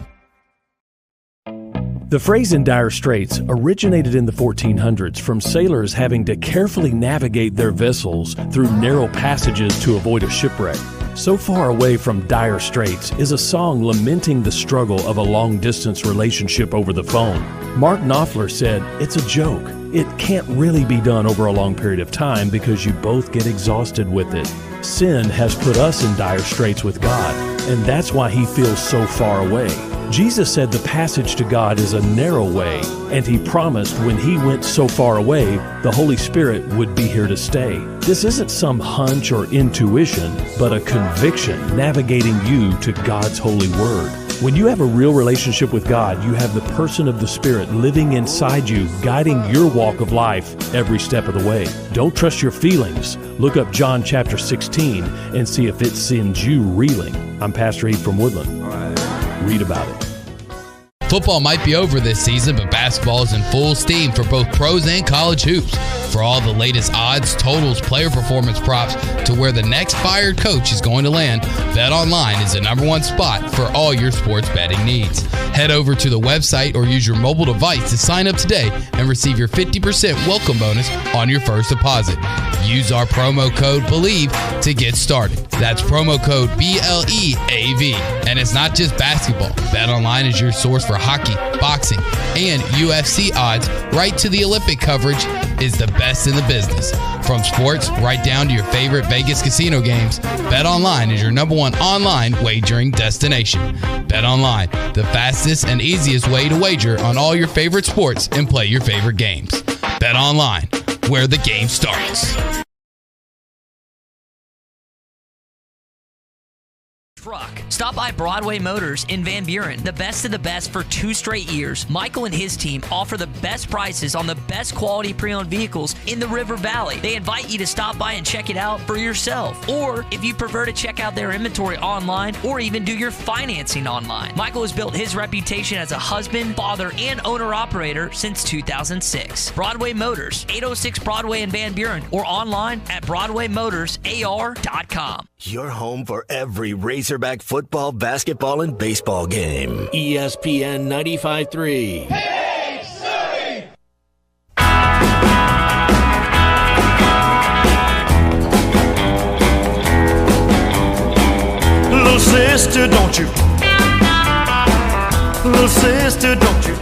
The phrase in dire straits originated in the 1400s from sailors having to carefully navigate their vessels through narrow passages to avoid a shipwreck. So Far Away from Dire Straits is a song lamenting the struggle of a long-distance relationship over the phone. Mark Knopfler said, "It's a joke. It can't really be done over a long period of time because you both get exhausted with it. Sin has put us in dire straits with God, and that's why he feels so far away." Jesus said the passage to God is a narrow way, and he promised when he went so far away, the Holy Spirit would be here to stay. This isn't some hunch or intuition, but a conviction navigating you to God's holy word. When you have a real relationship with God, you have the person of the Spirit living inside you, guiding your walk of life every step of the way. Don't trust your feelings. Look up John chapter 16 and see if it sends you reeling. I'm Pastor Heath from Woodland. Read about it. Football might be over this season, but basketball is in full steam for both pros and college hoops. For all the latest odds, totals, player performance props, to where the next fired coach is going to land, BetOnline is the #1 spot for all your sports betting needs. Head over to the website or use your mobile device to sign up today and receive your 50% welcome bonus on your first deposit. Use our promo code BELIEVE to get started. That's promo code BLEAV. And it's not just basketball. BetOnline is your source for hockey, boxing, and UFC odds, right to the Olympic coverage is the best in the business. From sports right down to your favorite Vegas casino games, BetOnline is your #1 online wagering destination. BetOnline, the fastest and easiest way to wager on all your favorite sports and play your favorite games. BetOnline, where the game starts. Truck. Stop by Broadway Motors in Van Buren. The best of the best for 2 straight years. Michael and his team offer the best prices on the best quality pre-owned vehicles in the River Valley. They invite you to stop by and check it out for yourself. Or if you prefer to check out their inventory online or even do your financing online. Michael has built his reputation as a husband, father, and owner-operator since 2006. Broadway Motors, 806 Broadway in Van Buren, or online at BroadwayMotorsAR.com. Your home for every Razorback football, basketball, and baseball game. ESPN 95.3. Little sister, don't you? Little sister, don't you?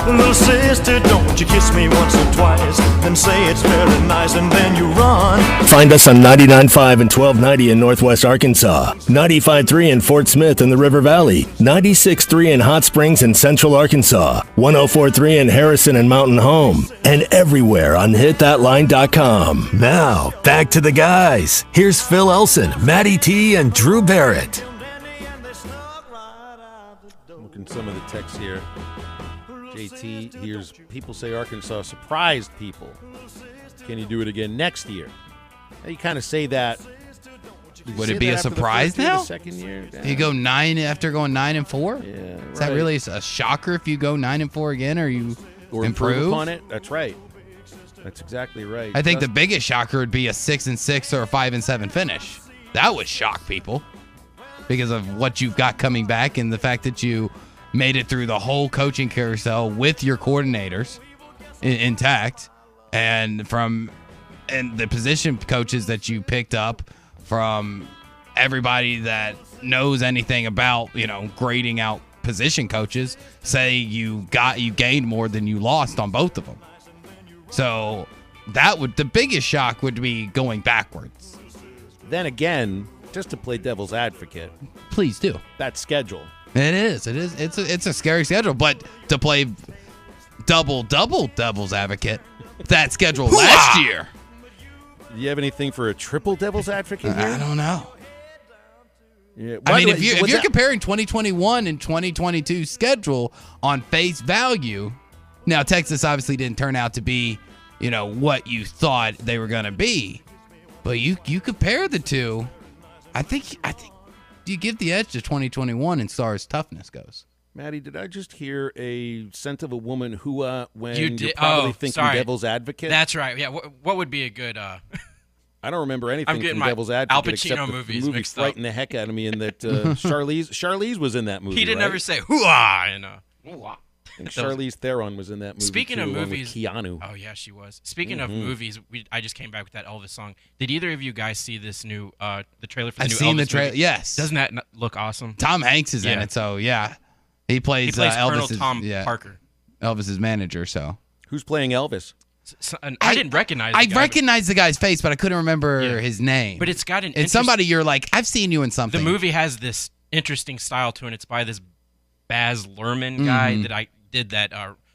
Little sister, don't you kiss me once or twice, then say it's very nice, and then you run. Find us on 99.5 and 1290 in Northwest Arkansas, 95.3 in Fort Smith in the River Valley, 96.3 in Hot Springs in Central Arkansas, 104.3 in Harrison and Mountain Home, and everywhere on HitThatLine.com. Now, back to the guys. Here's Phil Elson, Matty T, and Drew Barrett. Looking at some of the text here. JT, here's people say Arkansas surprised people. Can you do it again next year? Now you kind of say that. Would it be a surprise now? Second year? You go 9 after going 9-4? Yeah, Is that really a shocker if you go 9-4 again, or you improve upon it? That's right. That's exactly right. I think the biggest shocker would be a 6-6 or a 5-7 finish. That would shock people because of what you've got coming back and the fact that you made it through the whole coaching carousel with your coordinators intact, and the position coaches that you picked up from everybody that knows anything about, grading out position coaches say you gained more than you lost on both of them. So the biggest shock would be going backwards. Then again, just to play devil's advocate, please do. That schedule. It is. It's a scary schedule, but to play double devil's advocate, that schedule last year. Do you have anything for a triple devil's advocate here? I don't know. Yeah. I mean, if you're comparing 2021 and 2022 schedule on face value, now Texas obviously didn't turn out to be, what you thought they were going to be, but you compare the two, I think you give the edge to 2021 as far as toughness goes. Maddie, did I just hear a scent of a woman who, when you're probably thinking devil's advocate? That's right. Yeah. What would be a good? I don't remember anything from my Devil's Advocate Al Pacino except movies the movie mixed frightened up. the heck out of me, and that Charlize was in that movie. He didn't right? ever say hoo-ah, hoo-ah. And Charlize Theron was in that movie. Speaking too, of along movies, with Keanu. Oh yeah, she was. Speaking of movies, I just came back with that Elvis song. Did either of you guys see this new the trailer for the I've new seen Elvis the trailer. movie? Yes. Doesn't that look awesome? Tom Hanks is in it, so yeah, he plays Colonel Elvis's, Tom Parker, Elvis's manager. So who's playing Elvis? I didn't recognize. I recognized the guy's face, but I couldn't remember his name. But it's got it's somebody you're like, I've seen you in something. The movie has this interesting style to it. And it's by this Baz Luhrmann guy that I did that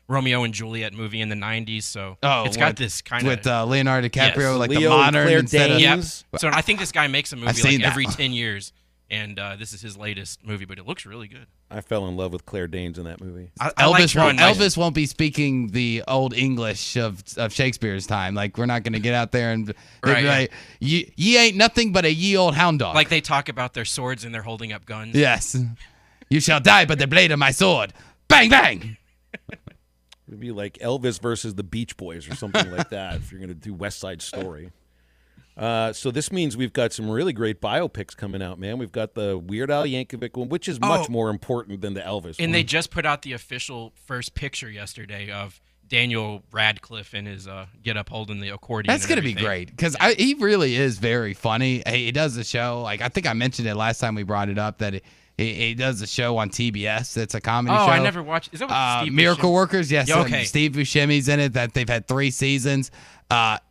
Romeo and Juliet movie in the 90s. So it's got this kind of with Leonardo DiCaprio, like Leo the modern Claire instead of. Yep. So I think this guy makes a movie seen like that every one. 10 years. And this is his latest movie, but it looks really good. I fell in love with Claire Danes in that movie. Elvis won't be speaking the old English of Shakespeare's time. Like, we're not going to get out there and be like, ye ain't nothing but a ye old hound dog. Like they talk about their swords and they're holding up guns. Yes. You shall die by the blade of my sword. Bang, bang. It'd be like Elvis versus the Beach Boys or something like that if you're going to do West Side Story. So this means we've got some really great biopics coming out, man. We've got the Weird Al Yankovic one, which is much more important than the Elvis one. And they just put out the official first picture yesterday of Daniel Radcliffe in his get-up holding the accordion. That's going to be great because he really is very funny. He does a show. Like I think I mentioned it last time we brought it up that he does a show on TBS. It's a comedy show. Oh, I never watched. Is that with Steve Miracle Buscemi? Workers? Yes. Yeah, okay. Steve Buscemi's in it. That they've had 3 seasons.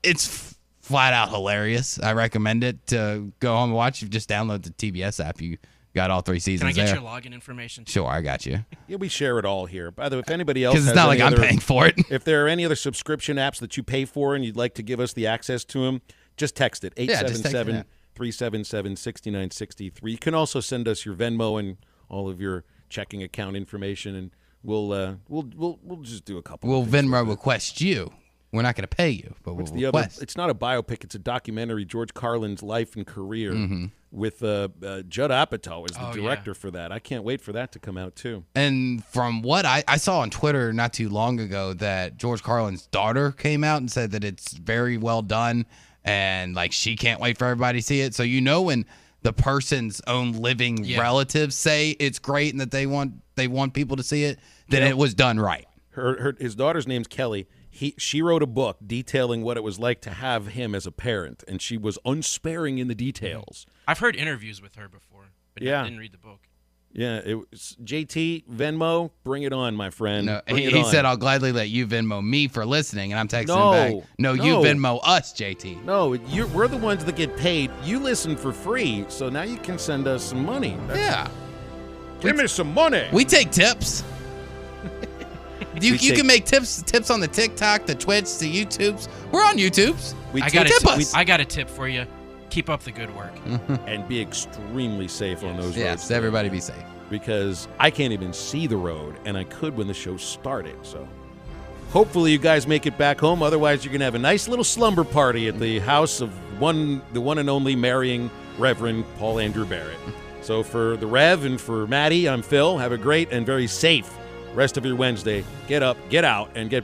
It's flat out hilarious. I recommend it to go home and watch. You just download the TBS app. You got all 3 seasons. Can I get there. your login information? Sure, I got you. Yeah, we share it all here. By the way, if anybody else, Because it's not like I'm paying for it. If there are any other subscription apps that you pay for and you'd like to give us the access to them, just text it 877-377-6963. You can also send us your Venmo and all of your checking account information, and we'll just do a couple. We'll Venmo request you. We're not going to pay you, but we'll request. It's not a biopic. It's a documentary, George Carlin's life and career, with Judd Apatow as the director for that. I can't wait for that to come out, too. And from what I saw on Twitter not too long ago, that George Carlin's daughter came out and said that it's very well done, and like she can't wait for everybody to see it. So when the person's own living relatives say it's great and that they want people to see it, then it was done right. His daughter's name's Kelly. She wrote a book detailing what it was like to have him as a parent, and she was unsparing in the details. I've heard interviews with her before, but I didn't read the book. Yeah, it was JT Venmo. Bring it on, my friend. No, he said, "I'll gladly let you Venmo me for listening," and I'm texting him back. No, you Venmo us, JT. No, we're the ones that get paid. You listen for free, so now you can send us some money. Give me some money. We take tips. You can make tips on the TikTok, the Twitch, the YouTubes. We're on YouTubes. I got a tip for you. Keep up the good work. And be extremely safe on those roads. Yes, everybody be safe. Because I can't even see the road, and I could when the show started. So hopefully you guys make it back home. Otherwise, you're going to have a nice little slumber party at the house of the one and only marrying Reverend Paul Andrew Barrett. So for the Rev and for Maddie, I'm Phil. Have a great and very safe rest of your Wednesday. Get up, get out, and get